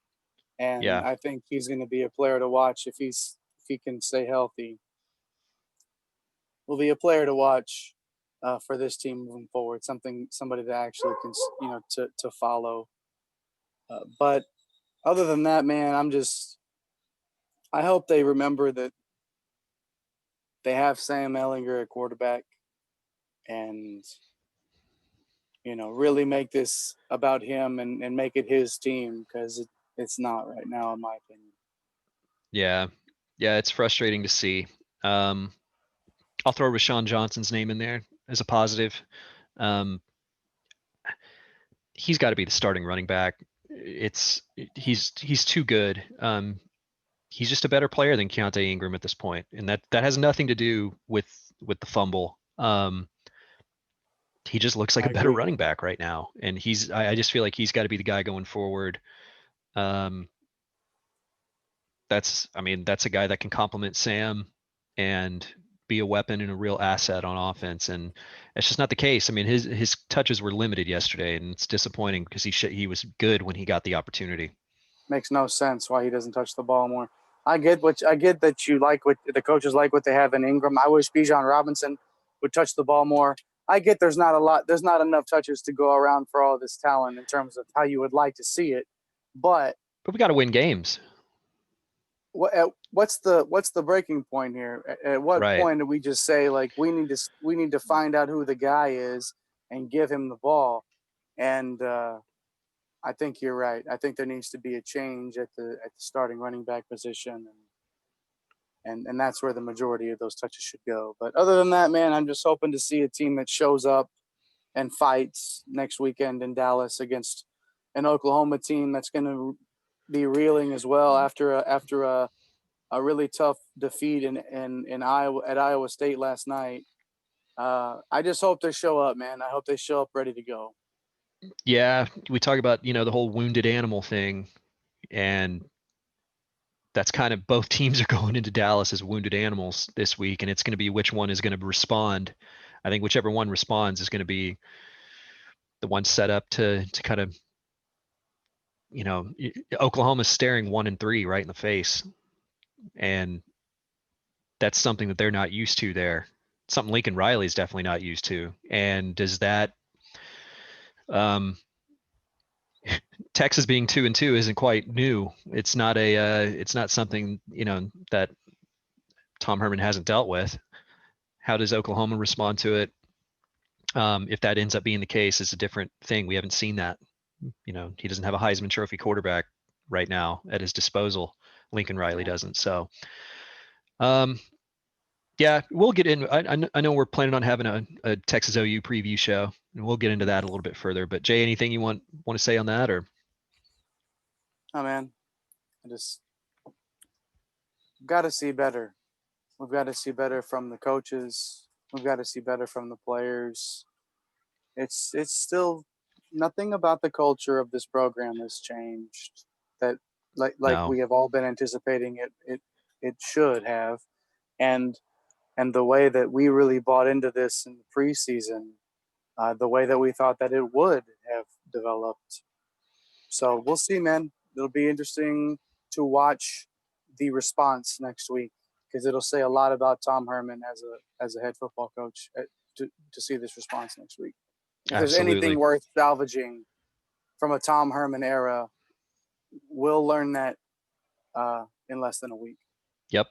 And I think he's going to be a player to watch if he can stay healthy. Will be a player to watch for this team moving forward. Somebody that actually can, to follow. But other than that, man, I hope they remember that they have Sam Ehlinger at quarterback, and really make this about him and make it his team, because it's not right now, in my opinion. Yeah. Yeah, it's frustrating to see. I'll throw Rashawn Johnson's name in there as a positive. He's got to be the starting running back. He's too good. He's just a better player than Keontae Ingram at this point, and that has nothing to do with the fumble. He just looks like I a better agree. running back right now, and I just feel like he's got to be the guy going forward. That's a guy that can complement Sam and be a weapon and a real asset on offense, and it's just not the case. I mean, his touches were limited yesterday, and it's disappointing because he was good when he got the opportunity. Makes no sense why he doesn't touch the ball more. I get that you like what the coaches like what they have in Ingram. I wish Bijan Robinson would touch the ball more. I get there's not enough touches to go around for all this talent in terms of how you would like to see it, but we got to win games. What's the breaking point here? At what Right. point do we just say, like, we need to find out who the guy is and give him the ball? And I think you're right. I think there needs to be a change at the starting running back position, and that's where the majority of those touches should go. But other than that, man, I'm just hoping to see a team that shows up and fights next weekend in Dallas against an Oklahoma team that's going to be reeling as well after a really tough defeat in Iowa at Iowa State last night. I just hope they show up, man. I hope they show up ready to go. Yeah, we talk about, the whole wounded animal thing, and that's kind of both teams are going into Dallas as wounded animals this week, and it's going to be which one is going to respond. I think whichever one responds is going to be the one set up to kind of, Oklahoma's staring 1-3 right in the face, and that's something that they're not used to there. Something Lincoln Riley's definitely not used to. And does that Texas being 2-2 isn't quite new. It's not something, that Tom Herman hasn't dealt with. How does Oklahoma respond to it? If that ends up being the case, is a different thing. We haven't seen that. He doesn't have a Heisman Trophy quarterback right now at his disposal. Lincoln Riley doesn't. So, yeah, we'll get in. I know we're planning on having a Texas OU preview show, and we'll get into that a little bit further. But Jay, anything you want to say on that, or? Oh man, I just got to see better. We've got to see better from the coaches. We've got to see better from the players. It's still nothing about the culture of this program has changed. That like No. we have all been anticipating it should have, and the way that we really bought into this in the preseason, the way that we thought that it would have developed. So we'll see, man. It'll be interesting to watch the response next week, because it'll say a lot about Tom Herman as a head football coach to see this response next week. If there's Absolutely. anything worth salvaging from a Tom Herman era, we'll learn that in less than a week. Yep,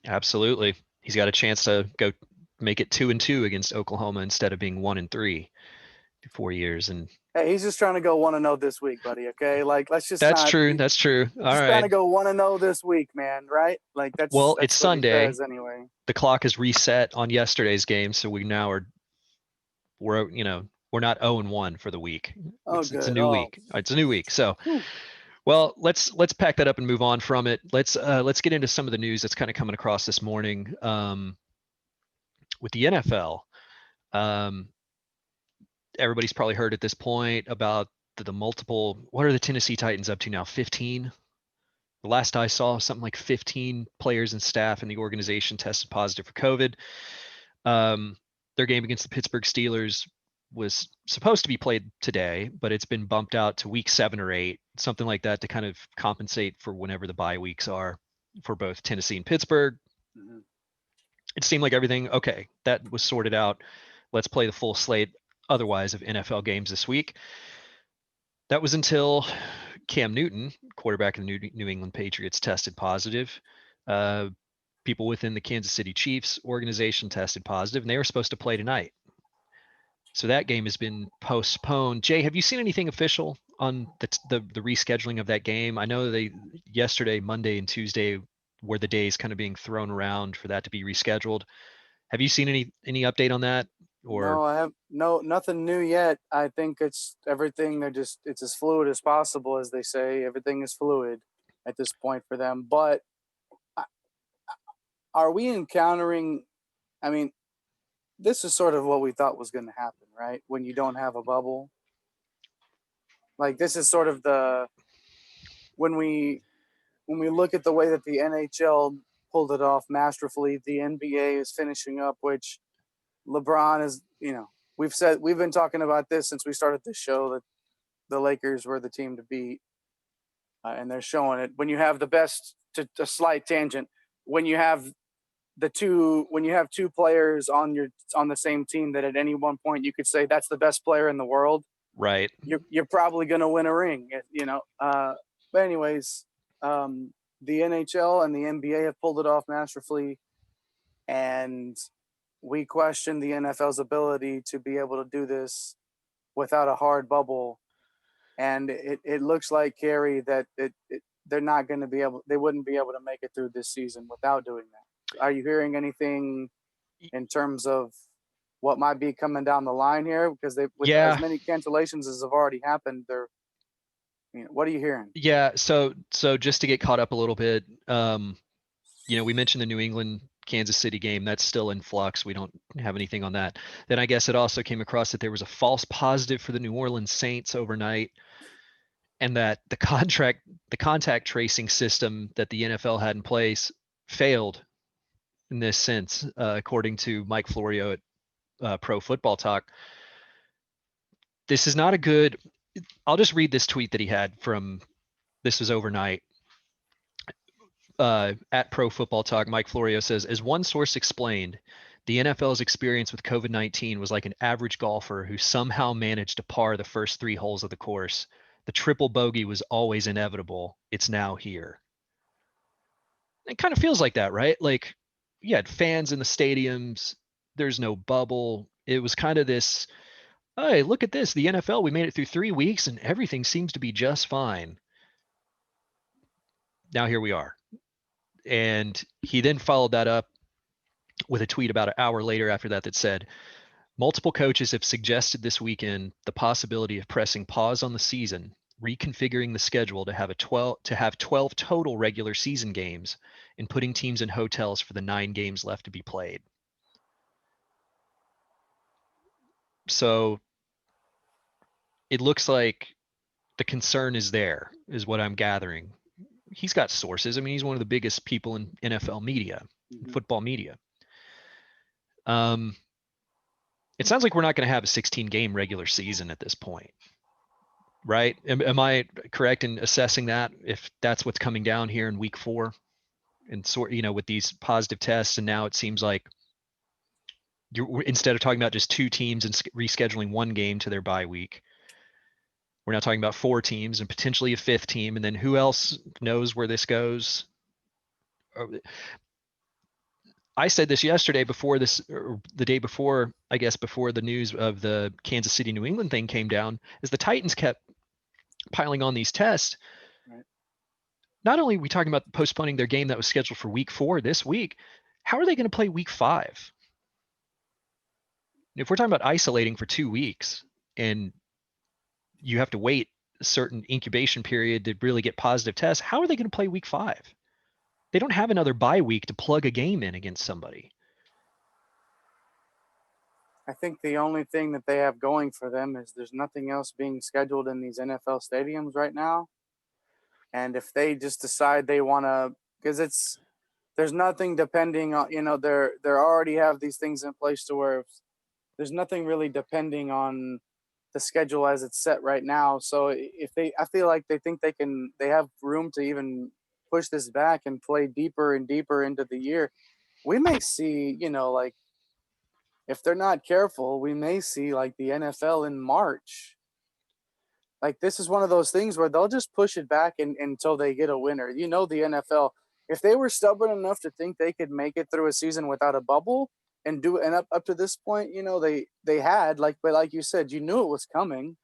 absolutely. He's got a chance to go make it 2-2 against Oklahoma instead of being 1-3 in 4 years. And hey, he's just trying to go 1-0 this week, buddy. Okay, like let's just. That's true. That's true. All right. Trying to go 1-0 this week, man. Right? Like that's. Well, that's it's what he Sunday. says anyway. The clock is reset on yesterday's game, so we're not 0-1 for the week. It's a new week. It's a new week. So, well, let's pack that up and move on from it. Let's get into some of the news that's kind of coming across this morning with the NFL. Everybody's probably heard at this point about the multiple. What are the Tennessee Titans up to now? 15. The last I saw, something like 15 players and staff in the organization tested positive for COVID. Their game against the Pittsburgh Steelers was supposed to be played today, but it's been bumped out to week 7 or 8, something like that, to kind of compensate for whenever the bye weeks are for both Tennessee and Pittsburgh. Mm-hmm. It seemed like everything, okay, that was sorted out. Let's play the full slate otherwise of NFL games this week. That was until Cam Newton, quarterback of the New England Patriots, tested positive. People within the Kansas City Chiefs organization tested positive, and they were supposed to play tonight. So that game has been postponed. Jay, have you seen anything official on the rescheduling of that game? I know yesterday, Monday and Tuesday were the days kind of being thrown around for that to be rescheduled. Have you seen any update on that? Or No, I have nothing new yet. I think it's everything. It's as fluid as possible, as they say. Everything is fluid at this point for them. But are we encountering? I mean, this is sort of what we thought was going to happen, right? When you don't have a bubble, like this is sort of when we look at the way that the NHL pulled it off masterfully, the NBA is finishing up, which LeBron is, we've been talking about this since we started this show, that the Lakers were the team to beat, and they're showing it. When you have the best, to a slight tangent, when you have two players on the same team that at any one point you could say that's the best player in the world, right? You're probably going to win a ring, But anyways, the NHL and the NBA have pulled it off masterfully, and we question the NFL's ability to be able to do this without a hard bubble. And it looks like, Kerry, that they're not going to be able. They wouldn't be able to make it through this season without doing that. Are you hearing anything in terms of what might be coming down the line here? Because as many cancellations as have already happened, what are you hearing? Yeah. So just to get caught up a little bit, we mentioned the New England Kansas City game. That's still in flux. We don't have anything on that. Then I guess it also came across that there was a false positive for the New Orleans Saints overnight, and that the contact tracing system that the NFL had in place failed in this sense, according to Mike Florio at Pro Football Talk. This is not a good. I'll just read this tweet that he had this was overnight. At Pro Football Talk, Mike Florio says, as one source explained, the NFL's experience with COVID-19 was like an average golfer who somehow managed to par the first 3 holes of the course. The triple bogey was always inevitable. It's now here. It kind of feels like that, right? Like, you had fans in the stadiums. There's no bubble. It was kind of this, hey, look at this. The NFL, we made it through 3 weeks and everything seems to be just fine. Now here we are. And he then followed that up with a tweet about an hour later after that said, multiple coaches have suggested this weekend the possibility of pressing pause on the season, reconfiguring the schedule to have 12 total regular season games, and putting teams in hotels for the 9 games left to be played. So it looks like the concern is there, is what I'm gathering. He's got sources. I mean, he's one of the biggest people in NFL media, football media. It sounds like we're not going to have a 16-game regular season at this point, right? Am I correct in assessing that, if that's what's coming down here in week 4? And with these positive tests, and now it seems like instead of talking about just 2 teams and rescheduling 1 game to their bye week, we're now talking about 4 teams and potentially a 5th team. And then who else knows where this goes? I said this yesterday or the day before, I guess, before the news of the Kansas City, New England thing came down, is the Titans kept piling on these tests. Right. Not only are we talking about postponing their game that was scheduled for week 4 this week, how are they going to play week 5? If we're talking about isolating for 2 weeks and you have to wait a certain incubation period to really get positive tests, how are they going to play week 5? They don't have another bye week to plug a game in against somebody. I think the only thing that they have going for them is there's nothing else being scheduled in these NFL stadiums right now. And if they just decide they want to, because there's nothing depending on, they're already have these things in place to where there's nothing really depending on the schedule as it's set right now. So I feel like they think they have room to even push this back and play deeper and deeper into the year. We may see, like, if they're not careful, we may see like the NFL in March. Like, this is one of those things where they'll just push it back until they get a winner. The NFL, if they were stubborn enough to think they could make it through a season without a bubble, and do and up to this point, you know, they had but like you said, you knew it was coming.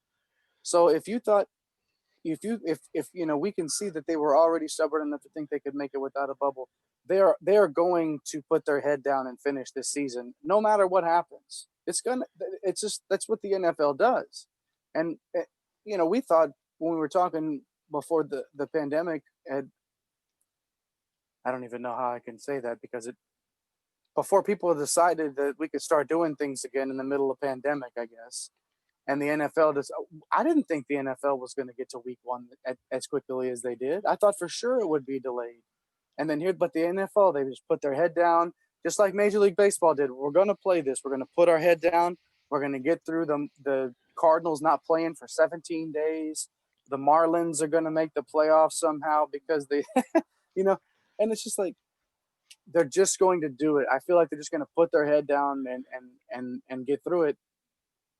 So if you thought if you know, we can see that they were already stubborn enough to think they could make it without a bubble. They are going to put their head down and finish this season, no matter what happens. It's just that's what the NFL does. And you know, we thought when we were talking before the pandemic had, I don't even know how I can say that because before people decided that we could start doing things again in the middle of pandemic, I guess. And the NFL I didn't think the NFL was going to get to week 1 as quickly as they did. I thought for sure it would be delayed. And then but the NFL, they just put their head down, just like Major League Baseball did. We're going to play this. We're going to put our head down. We're going to get through the Cardinals not playing for 17 days. The Marlins are going to make the playoffs somehow because they, you know, and it's just like, they're just going to do it. I feel like they're just going to put their head down and get through it.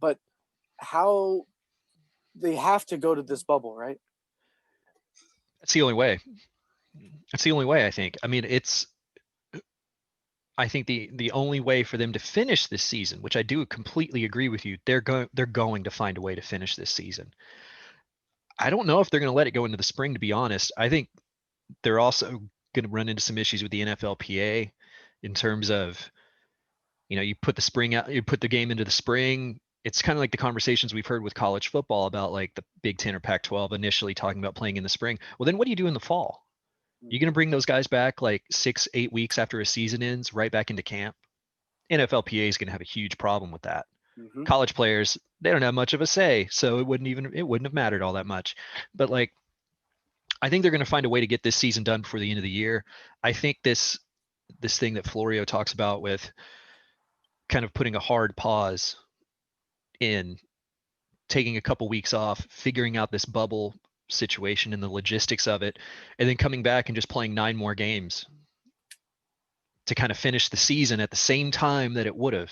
But how they have to go to this bubble, right? That's the only way. That's the only way, I think. I mean, I think the only way for them to finish this season, which I do completely agree with you, they're going to find a way to finish this season. I don't know if they're going to let it go into the spring, to be honest. I think they're also going to run into some issues with the NFLPA in terms of, you know, you put the spring out, you put the game into the spring. It's kind of like the conversations we've heard with college football about like the Big Ten or Pac-12 initially talking about playing in the spring. Well, then what do you do in the fall? You're going to bring those guys back like 6-8 weeks after a season ends, right back into camp. NFLPA is going to have a huge problem with that. Mm-hmm. College players, they don't have much of a say, so it wouldn't have mattered all that much. But like, I think they're going to find a way to get this season done before the end of the year. I think this thing that Florio talks about with kind of putting a hard pause in, taking a couple weeks off, figuring out this bubble situation and the logistics of it, and then coming back and just playing 9 more games to kind of finish the season at the same time that it would have.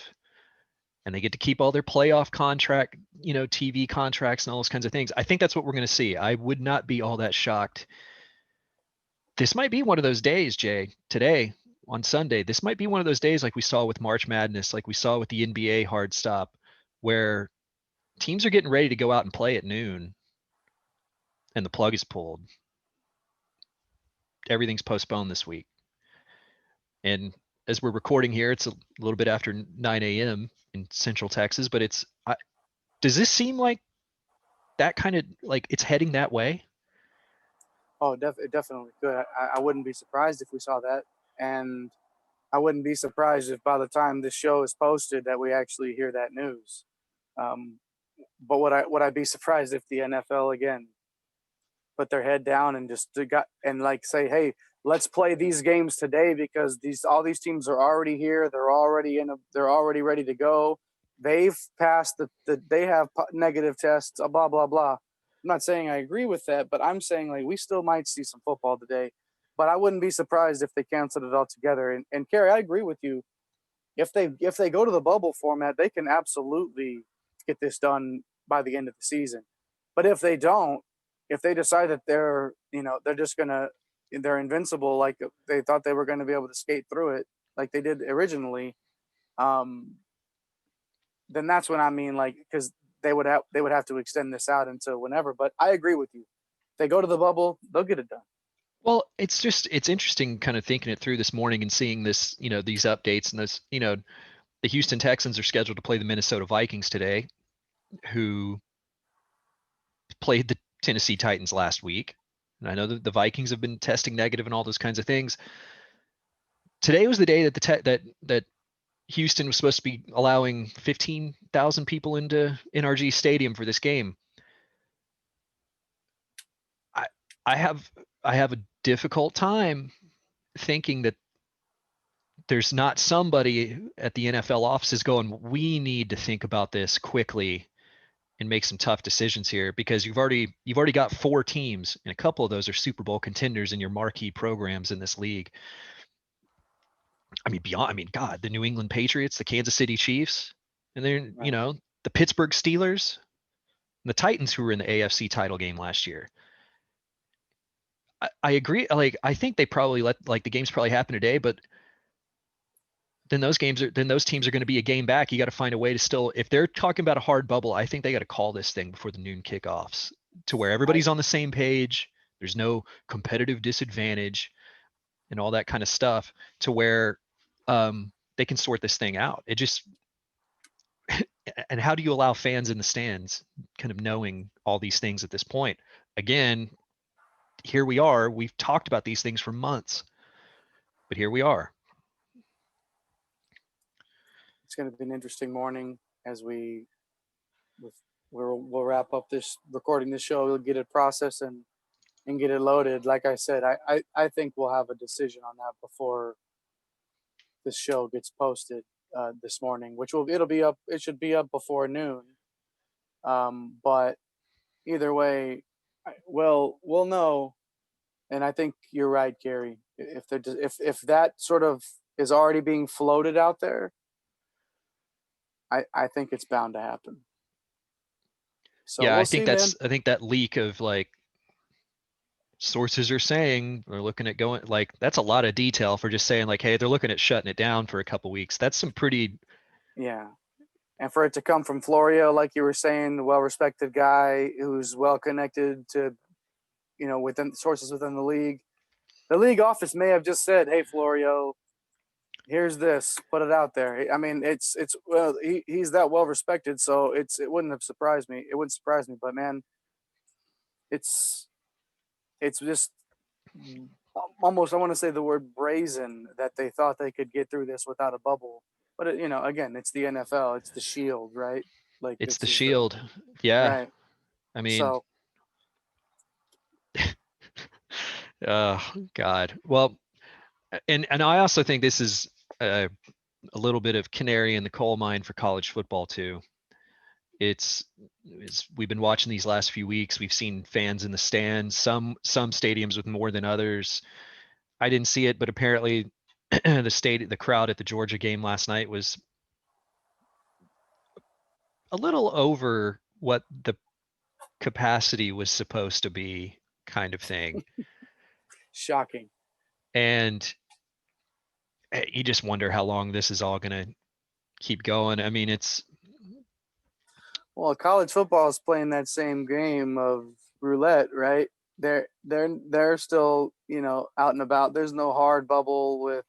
And they get to keep all their playoff contract, you know, TV contracts and all those kinds of things. I think that's what we're going to see. I would not be all that shocked. This might be one of those days, Jay, today on Sunday. This might be one of those days like we saw with March Madness, like we saw with the NBA hard stop, where teams are getting ready to go out and play at noon and the plug is pulled. Everything's postponed this week. And as we're recording here, it's a little bit after 9 a.m. in Central Texas, but does this seem like that kind of, like it's heading that way? Oh, it definitely could. I wouldn't be surprised if we saw that. And I wouldn't be surprised if by the time this show is posted that we actually hear that news. But would I be surprised if the NFL again put their head down and just say, hey, let's play these games today because all these teams are already here. They're already ready to go. They've passed they have negative tests, blah, blah, blah. I'm not saying I agree with that, but I'm saying like we still might see some football today. But I wouldn't be surprised if they canceled it altogether. And Kerry, I agree with you. If they go to the bubble format, they can absolutely get this done by the end of the season. But if they don't, if they decide that they're invincible, like they thought they were going to be able to skate through it, like they did originally, then that's when I mean, like, because they would have to extend this out until whenever. But I agree with you. If they go to the bubble, they'll get it done. Well, it's interesting kind of thinking it through this morning and seeing this, you know, these updates and this, you know, the Houston Texans are scheduled to play the Minnesota Vikings today, who played the Tennessee Titans last week. And I know that the Vikings have been testing negative and all those kinds of things. Today was the day that that Houston was supposed to be allowing 15,000 people into NRG Stadium for this game. I have a difficult time thinking that there's not somebody at the NFL offices going, we need to think about this quickly and make some tough decisions here, because you've already got 4 teams and a couple of those are Super Bowl contenders in your marquee programs in this league. I mean, God, the New England Patriots, the Kansas City Chiefs, and then, you know, the Pittsburgh Steelers, and the Titans, who were in the AFC title game last year. I agree. Like, I think they probably the games probably happen today, but then those teams are going to be a game back. You got to find a way to still, if they're talking about a hard bubble, I think they got to call this thing before the noon kickoffs to where everybody's on the same page. There's no competitive disadvantage and all that kind of stuff, to where they can sort this thing out. It just, and how do you allow fans in the stands kind of knowing all these things at this point? Again, here we are. We've talked about these things for months, but here we are. It's going to be an interesting morning as we'll wrap up this recording this show. We'll get it processed and get it loaded. Like I said, I think we'll have a decision on that before this show gets posted this morning, it should be up before noon. But either way, we'll know. And I think you're right, Kerry. If that sort of is already being floated out there, I think it's bound to happen. So yeah, we'll I think see, I think that leak of like sources are saying we're looking at going, like, that's a lot of detail for just saying like, hey, they're looking at shutting it down for a couple weeks. That's some pretty. Yeah. And for it to come from Florio, like you were saying, a well-respected guy who's well-connected to, within sources within the league office may have just said, hey, Florio, here's this, put it out there. I mean, he's that well-respected, so it wouldn't have surprised me. It wouldn't surprise me, but man, it's just almost, I want to say the word brazen that they thought they could get through this without a bubble. But again, it's the NFL. It's the shield, right? Like It's the shield. Yeah. Right. I mean, so, oh God. Well, and I also think this is a little bit of canary in the coal mine for college football too. We've been watching these last few weeks. We've seen fans in the stands, some stadiums with more than others. I didn't see it, but apparently the crowd at the Georgia game last night was a little over what the capacity was supposed to be, kind of thing. shocking. And you just wonder how long this is all going to keep going. I mean, Well, college football is playing that same game of roulette, right? They're still, out and about. There's no hard bubble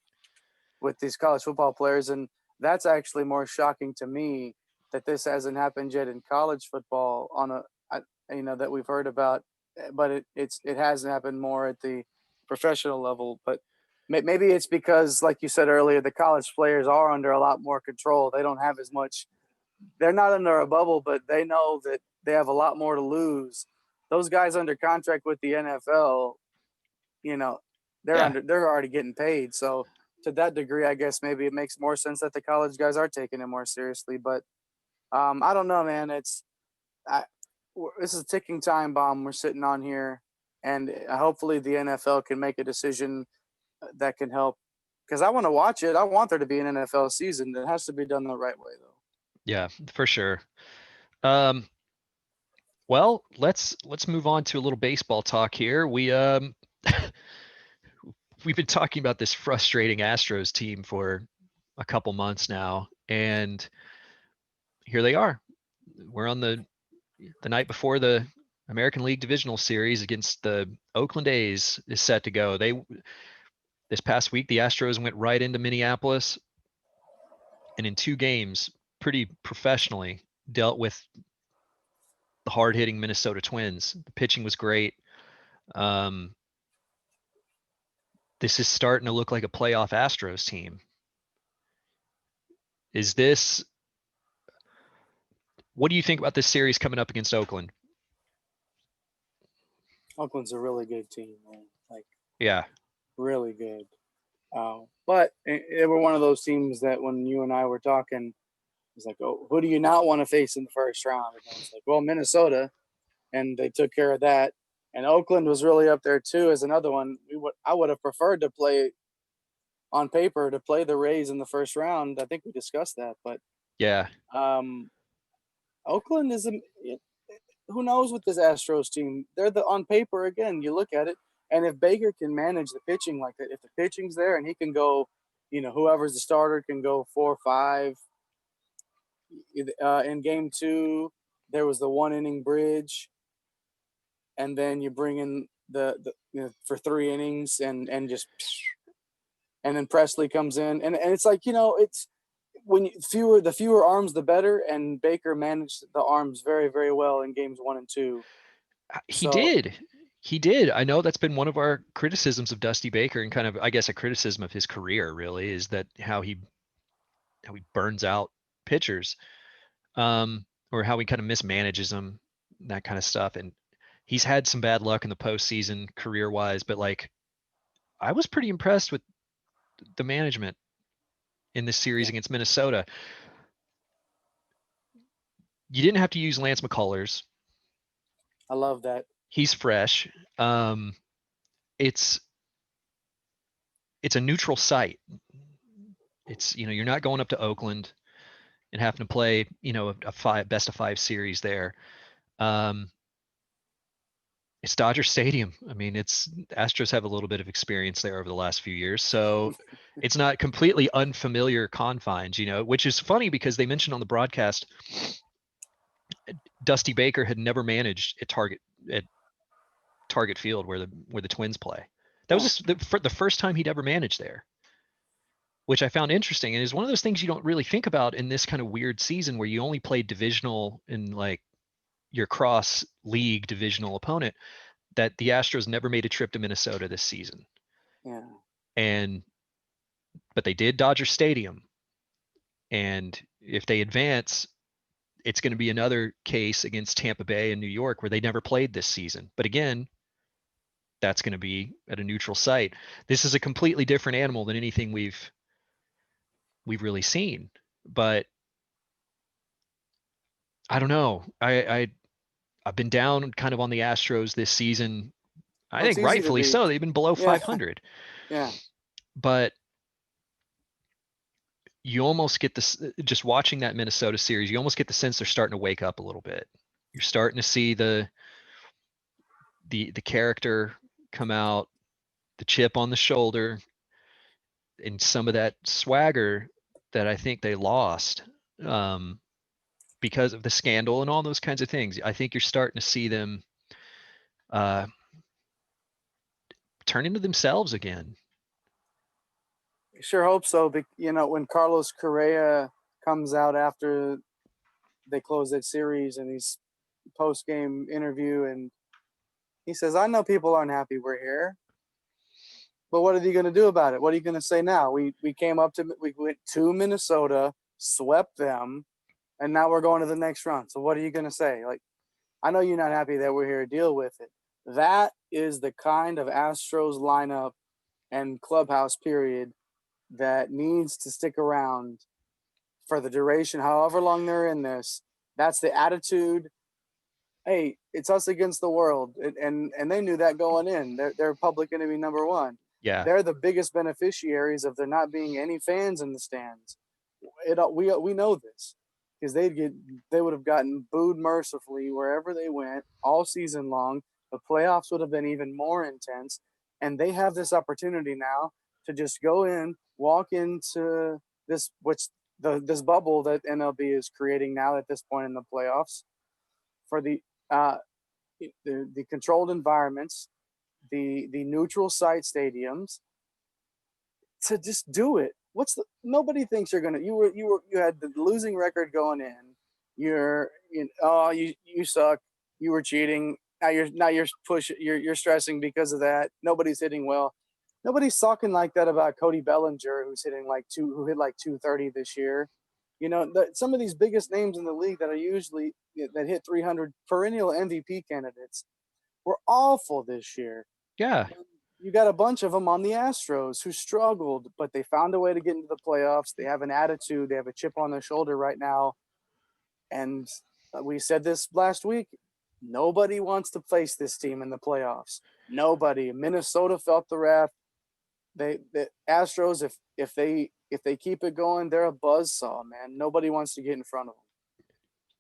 with these college football players, and that's actually more shocking to me that this hasn't happened yet in college football that we've heard about, but it hasn't happened more at the professional level. But maybe it's because, like you said earlier, the college players are under a lot more control. They don't have as much. They're not under a bubble, but they know that they have a lot more to lose. Those guys under contract with the NFL, they're already getting paid. So to that degree, I guess maybe it makes more sense that the college guys are taking it more seriously. But I don't know, man. This is a ticking time bomb we're sitting on here, and hopefully the NFL can make a decision that can help, because I want to watch it. I want there to be an NFL season. It has to be done the right way, though. Yeah, for sure. Well, let's move on to a little baseball talk here. We've been talking about this frustrating Astros team for a couple months now, and here they are. We're on the night before the American League Divisional Series against the Oakland A's is set to go. This past week, the Astros went right into Minneapolis, and in 2 games, pretty professionally dealt with the hard-hitting Minnesota Twins. The pitching was great. This is starting to look like a playoff Astros team. What do you think about this series coming up against Oakland? Oakland's a really good team, man. Yeah. Really good. But they were one of those teams that when you and I were talking, it's like, oh, who do you not want to face in the first round? And I was like, well, Minnesota, and they took care of that. And Oakland was really up there too as another one. I would have preferred to play on paper to play the Rays in the first round. I think we discussed that, but Yeah. Oakland is who knows with this Astros team? They're on paper again. You look at it, and if Baker can manage the pitching like that, if the pitching's there and he can go whoever's the starter can go 4-5. In game 2, there was the 1-inning bridge, and then you bring in the for 3 innings and then Presley comes in, and it's like, it's when the fewer arms the better, and Baker managed the arms very, very well in games 1 and 2. He did. I know that's been one of our criticisms of Dusty Baker, and kind of, I guess, a criticism of his career, really, is that how he burns out pitchers, or how he kind of mismanages them, that kind of stuff. And he's had some bad luck in the postseason career-wise, but like, I was pretty impressed with the management in this series against Minnesota. You didn't have to use Lance McCullers. I love that. He's fresh. It's a neutral site. It's, you're not going up to Oakland and having to play, a best of 5 series there. It's Dodger Stadium. I mean, Astros have a little bit of experience there over the last few years, so it's not completely unfamiliar confines, which is funny because they mentioned on the broadcast Dusty Baker had never managed at Target Field where the Twins play. That was just the first time he'd ever managed there, which I found interesting, and is one of those things you don't really think about in this kind of weird season where you only play divisional in like your cross league divisional opponent, that the Astros never made a trip to Minnesota this season. Yeah. But they did Dodger Stadium. And if they advance, it's going to be another case against Tampa Bay and New York where they never played this season. But again, that's going to be at a neutral site. This is a completely different animal than anything we've really seen. But I don't know. I've been down kind of on the Astros this season. I think rightfully so. They've been below 500. Yeah. But you almost get this, just watching that Minnesota series, you almost get the sense they're starting to wake up a little bit. You're starting to see the character come out, the chip on the shoulder, and some of that swagger that I think they lost because of the scandal and all those kinds of things. I think you're starting to see them turn into themselves again. Sure hope so. But, when Carlos Correa comes out after they close that series and he's post-game interview, and he says, I know people aren't happy we're here, but what are you going to do about it? What are you going to say now? We went to Minnesota, swept them, and now we're going to the next round. So what are you going to say? Like, I know you're not happy that we're here to deal with it. That is the kind of Astros lineup and clubhouse period that needs to stick around for the duration, however long they're in this. That's the attitude. Hey, it's us against the world. And they knew that going in. They're public enemy number one. Yeah. They're the biggest beneficiaries of there not being any fans in the stands. We know this because they would have gotten booed mercifully wherever they went all season long. The playoffs would have been even more intense. And they have this opportunity now to just go in, walk into this bubble that MLB is creating now at this point in the playoffs for the controlled environments, the neutral site stadiums, to just do it. Nobody thinks you're gonna. You had the losing record going in. You suck. You were cheating. Now you're stressing because of that. Nobody's hitting well. Nobody's talking like that about Cody Bellinger, who hit like 230 this year. Some of these biggest names in the league that are usually that hit 300, perennial MVP candidates, were awful this year. Yeah. You got a bunch of them on the Astros who struggled, but they found a way to get into the playoffs. They have an attitude. They have a chip on their shoulder right now. And we said this last week. Nobody wants to face this team in the playoffs. Nobody. Minnesota felt the wrath. The Astros, if they keep it going, they're a buzzsaw, man. Nobody wants to get in front of them.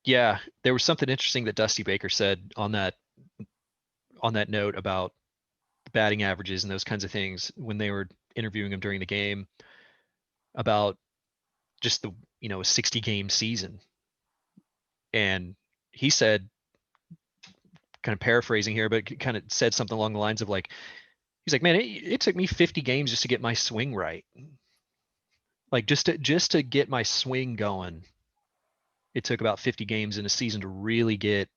Yeah, there was something interesting that Dusty Baker said on that note about batting averages and those kinds of things when they were interviewing him during the game. about just the, a 60-game season. And he said, kind of paraphrasing here, but kind of said something along the lines of like, he's like, man, it took me 50 games just to get my swing right. Like just to get my swing going. It took about 50 games in a season to really get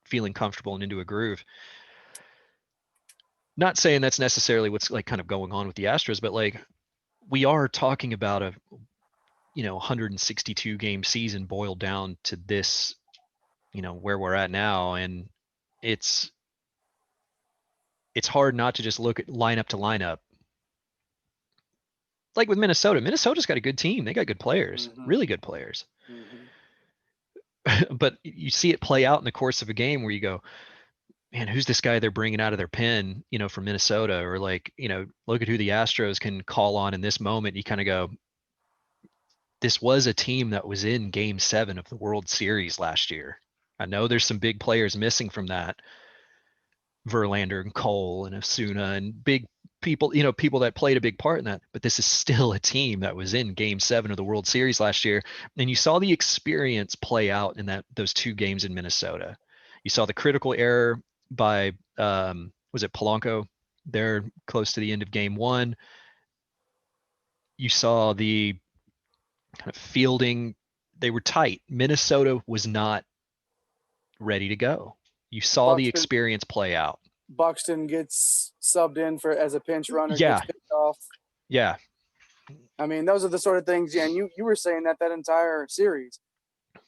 feeling comfortable and into a groove. Not saying that's necessarily what's like kind of going on with the Astros, but like we are talking about a 162 game season boiled down to this, where we're at now, and it's hard not to just look at lineup to lineup. Like with Minnesota's got a good team. They got good players, really good players. But you see it play out in the course of a game where you go, man, who's this guy they're bringing out of their pen, from Minnesota? Or like, look at who the Astros can call on in this moment. You kind of go, this was a team that was in Game 7 of the World Series last year. I know there's some big players missing from that. Verlander and Cole and Osuna and big people, people that played a big part in that. But this is still a team that was in Game 7 of the World Series last year. And you saw the experience play out in those 2 games in Minnesota. You saw the critical error by, was it Polanco? They're close to the end of Game 1. You saw the kind of fielding. They were tight. Minnesota was not ready to go. You saw the experience play out. Buxton gets subbed in as a pinch runner. Yeah. Gets picked off. Yeah. I mean, those are the sort of things. Yeah, and you were saying that entire series,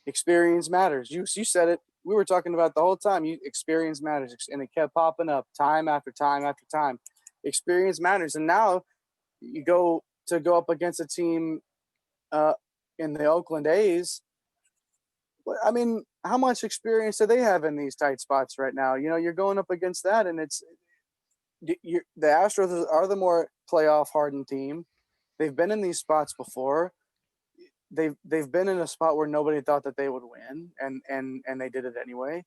experience matters. You said it. We were talking about the whole time. Experience matters, and it kept popping up time after time after time. Experience matters, and now you go up against a team in the Oakland A's. I mean, how much experience do they have in these tight spots right now? You're going up against that, and the Astros are the more playoff hardened team. They've been in these spots before. They've been in a spot where nobody thought that they would win, and they did it anyway.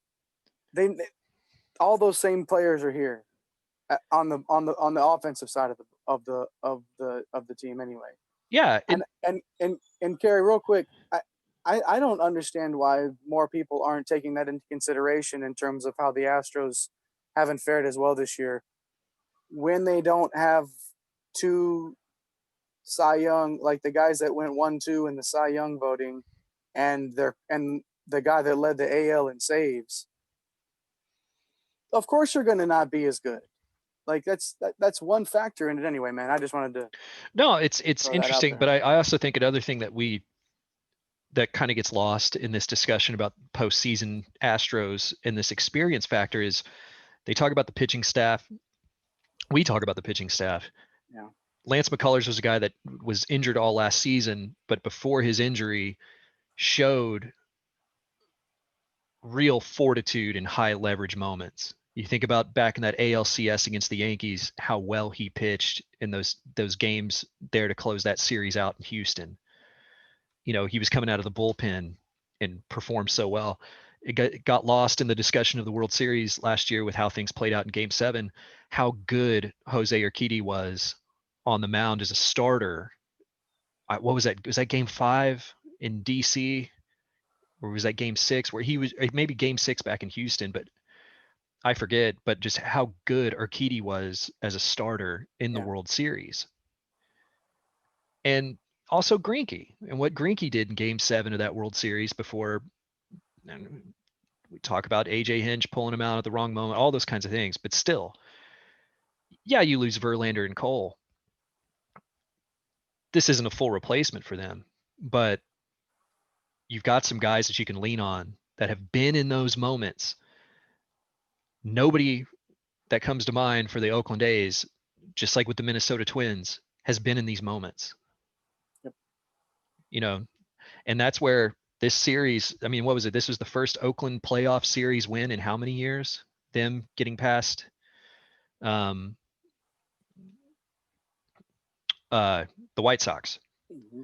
All those same players are here on the offensive side of the team anyway. Yeah, and Kerry, real quick, I don't understand why more people aren't taking that into consideration in terms of how the Astros haven't fared as well this year when they don't have 2 Cy Young, like the guys that went 1-2 in the Cy Young voting, and the guy that led the AL in saves. Of course, you're going to not be as good. Like that's one factor in it anyway, man. I just wanted to. No, it's interesting, but I also think another thing that kind of gets lost in this discussion about postseason Astros and this experience factor is they talk about the pitching staff. We talk about the pitching staff. Yeah. Lance McCullers was a guy that was injured all last season, but before his injury showed real fortitude in high leverage moments. You think about back in that ALCS against the Yankees, how well he pitched in those games there to close that series out in Houston. He was coming out of the bullpen and performed so well. It got lost in the discussion of the World Series last year with how things played out in Game 7, how good Jose Urquidy was on the mound as a starter. What was that? Was that Game 5 in DC? Or was that Game 6 where he was, maybe Game 6 back in Houston, but I forget, but just how good Urquidy was as a starter in the World Series. And also Greinke and what Greinke did in Game 7 of that World Series before. And we talk about AJ Hinch pulling him out at the wrong moment, all those kinds of things, but still, yeah, you lose Verlander and Cole. This isn't a full replacement for them, but you've got some guys that you can lean on that have been in those moments. Nobody that comes to mind for the Oakland A's, just like with the Minnesota Twins, has been in these moments. Yep. And that's where this series, I mean, what was it? This was the first Oakland playoff series win in how many years? Them getting past the White Sox. Mm-hmm.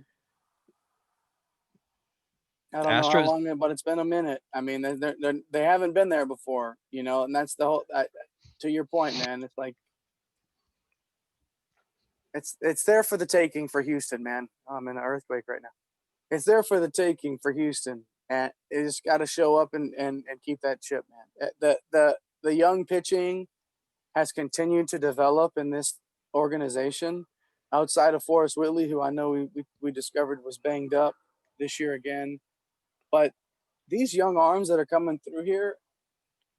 I don't know how long, but it's been a minute. I mean, they haven't been there before, and that's the whole. To your point, man, it's like It's there for the taking for Houston, man. I'm in an earthquake right now. It's there for the taking for Houston, and it just got to show up and keep that chip, man. The young pitching has continued to develop in this organization outside of Forrest Whitley, who I know we discovered was banged up this year again. But these young arms that are coming through here,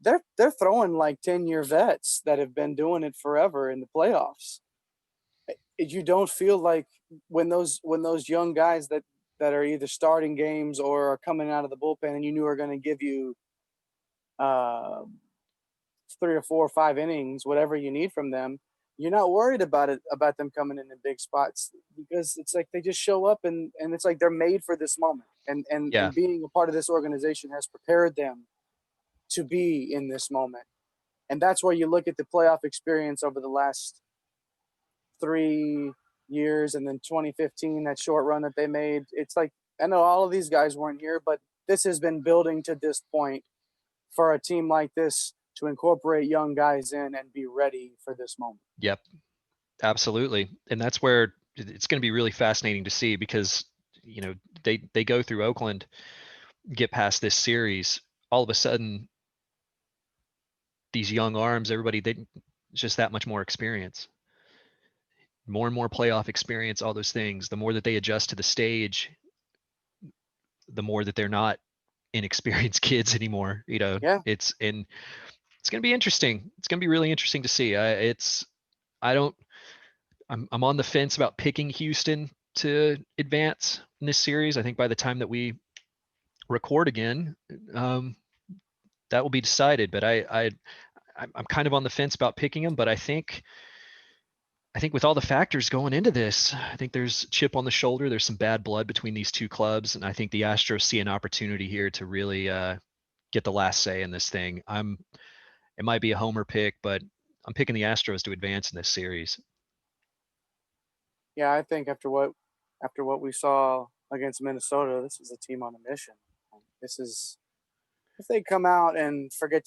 they're throwing like 10-year vets that have been doing it forever in the playoffs. You don't feel like when those young guys that are either starting games or are coming out of the bullpen and you knew are going to give you 3 or 4 or 5 innings, whatever you need from them, you're not worried about them coming in big spots, because it's like they just show up and it's like they're made for this moment. And being a part of this organization has prepared them to be in this moment. And that's where you look at the playoff experience over the last 3 years, and then 2015, that short run that they made. It's like, I know all of these guys weren't here, but this has been building to this point for a team like this to incorporate young guys in and be ready for this moment. Yep, absolutely. And that's where it's going to be really fascinating to see, because, you know, they go through Oakland, get past this series, all of a sudden these young arms, everybody, just that much more experience, more and more playoff experience, all those things. The more that they adjust to the stage, the more that they're not inexperienced kids anymore. You know, Yeah. it's going to be interesting. It's going to be really interesting to see. I'm on the fence about picking Houston to advance in this series. I think by the time that we record again, that will be decided. But I'm kind of on the fence about picking them. But I think with all the factors going into this, I think there's chip on the shoulder. There's some bad blood between these two clubs, and I think the Astros see an opportunity here to really get the last say in this thing. It might be a homer pick, but I'm picking the Astros to advance in this series. Yeah, I think after what we saw against Minnesota, this is a team on a mission. This is, if they come out and forget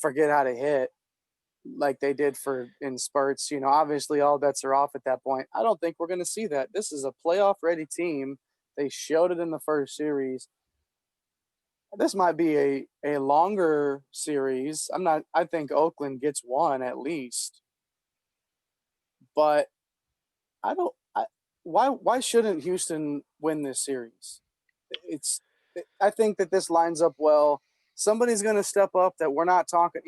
how to hit like they did in spurts, you know, obviously all bets are off at that point. I don't think we're going to see that. This is a playoff ready team. They showed it in the first series. This might be a longer series. I think Oakland gets one at least, but why shouldn't Houston win this series? I think that this lines up well. Somebody's going to step up that we're not talking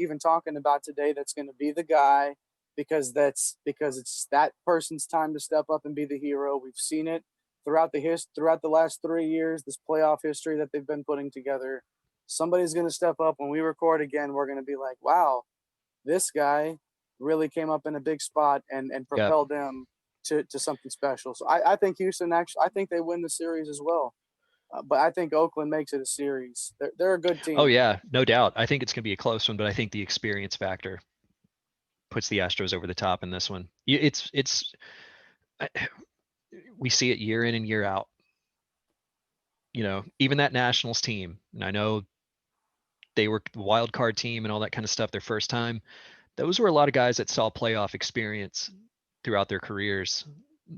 about today. That's going to be the guy, because it's that person's time to step up and be the hero. We've seen it throughout the last 3 years, this playoff history that they've been putting together. Somebody's going to step up. When we record again, we're going to be like, wow, this guy really came up in a big spot and propelled them to something special. So I think Houston I think they win the series as well. But I think Oakland makes it a series. They're a good team. Oh yeah, no doubt. I think it's going to be a close one, but I think the experience factor puts the Astros over the top in this one. We see it year in and year out. You know, even that Nationals team, and I know they were the wild card team and all that kind of stuff their first time. Those were a lot of guys that saw playoff experience throughout their careers.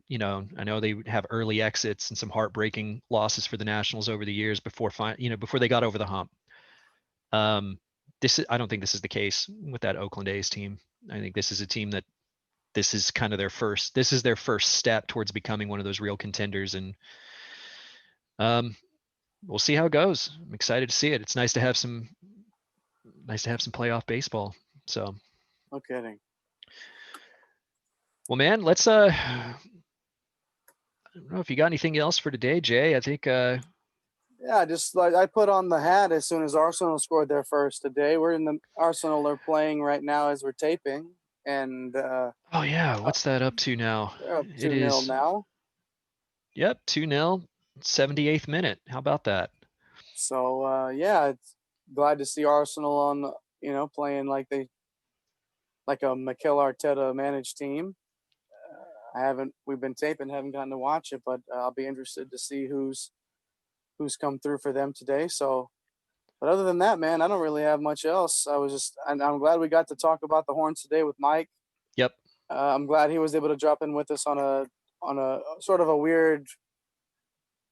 You know, I know they have early exits and some heartbreaking losses for the Nationals over the years before they got over the hump. I don't think this is the case with that Oakland A's team. I think this is a team that this is their first step towards becoming one of those real contenders. And we'll see how it goes. I'm excited to see it. It's nice to have some playoff baseball. So no kidding. Well, man, let's I don't know if you got anything else for today, Jay. I think yeah, just like I put on the hat as soon as Arsenal scored their first today. Arsenal are playing right now as we're taping, and oh yeah, what's that up to now? They're up 2-0 now. Yep, 2-0, 78th minute. How about that? So yeah, it's glad to see Arsenal on, playing like a Mikel Arteta managed team. We've been taping, haven't gotten to watch it, but I'll be interested to see who's come through for them today. So, but other than that, man, I don't really have much else. I'm glad we got to talk about the Horns today with Mike. Yep. I'm glad he was able to drop in with us on a sort of a weird.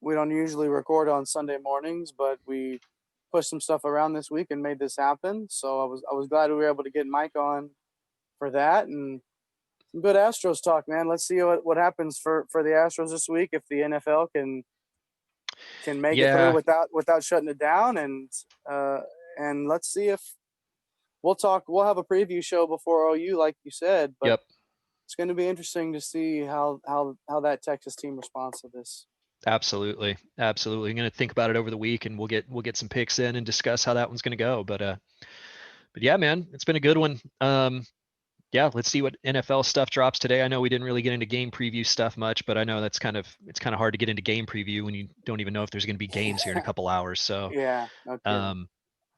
We don't usually record on Sunday mornings, but we pushed some stuff around this week and made this happen. So I was glad we were able to get Mike on for that, and some good Astros talk, man. Let's see what happens for the Astros this week, if the NFL can make it through without shutting it down, and let's see if we'll have a preview show before OU, like you said, but Yep. It's going to be interesting to see how that Texas team responds to this. Absolutely. I'm going to think about it over the week, and we'll get some picks in and discuss how that one's going to go. But yeah, man, it's been a good one. Yeah, let's see what NFL stuff drops today. I know we didn't really get into game preview stuff much, but I know it's kind of hard to get into game preview when you don't even know if there's going to be games here in a couple hours. So yeah, okay.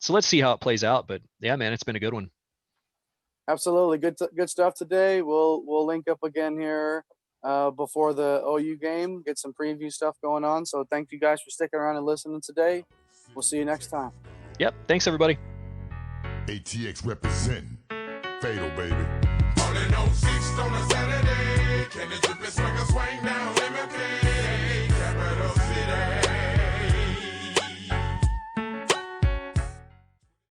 So let's see how it plays out. But yeah, man, it's been a good one. Absolutely, good stuff today. We'll link up again here before the OU game. Get some preview stuff going on. So thank you guys for sticking around and listening today. We'll see you next time. Yep. Thanks, everybody. ATX representing. Fatal, baby. All in 06 on a Saturday. Can the drip and swing now?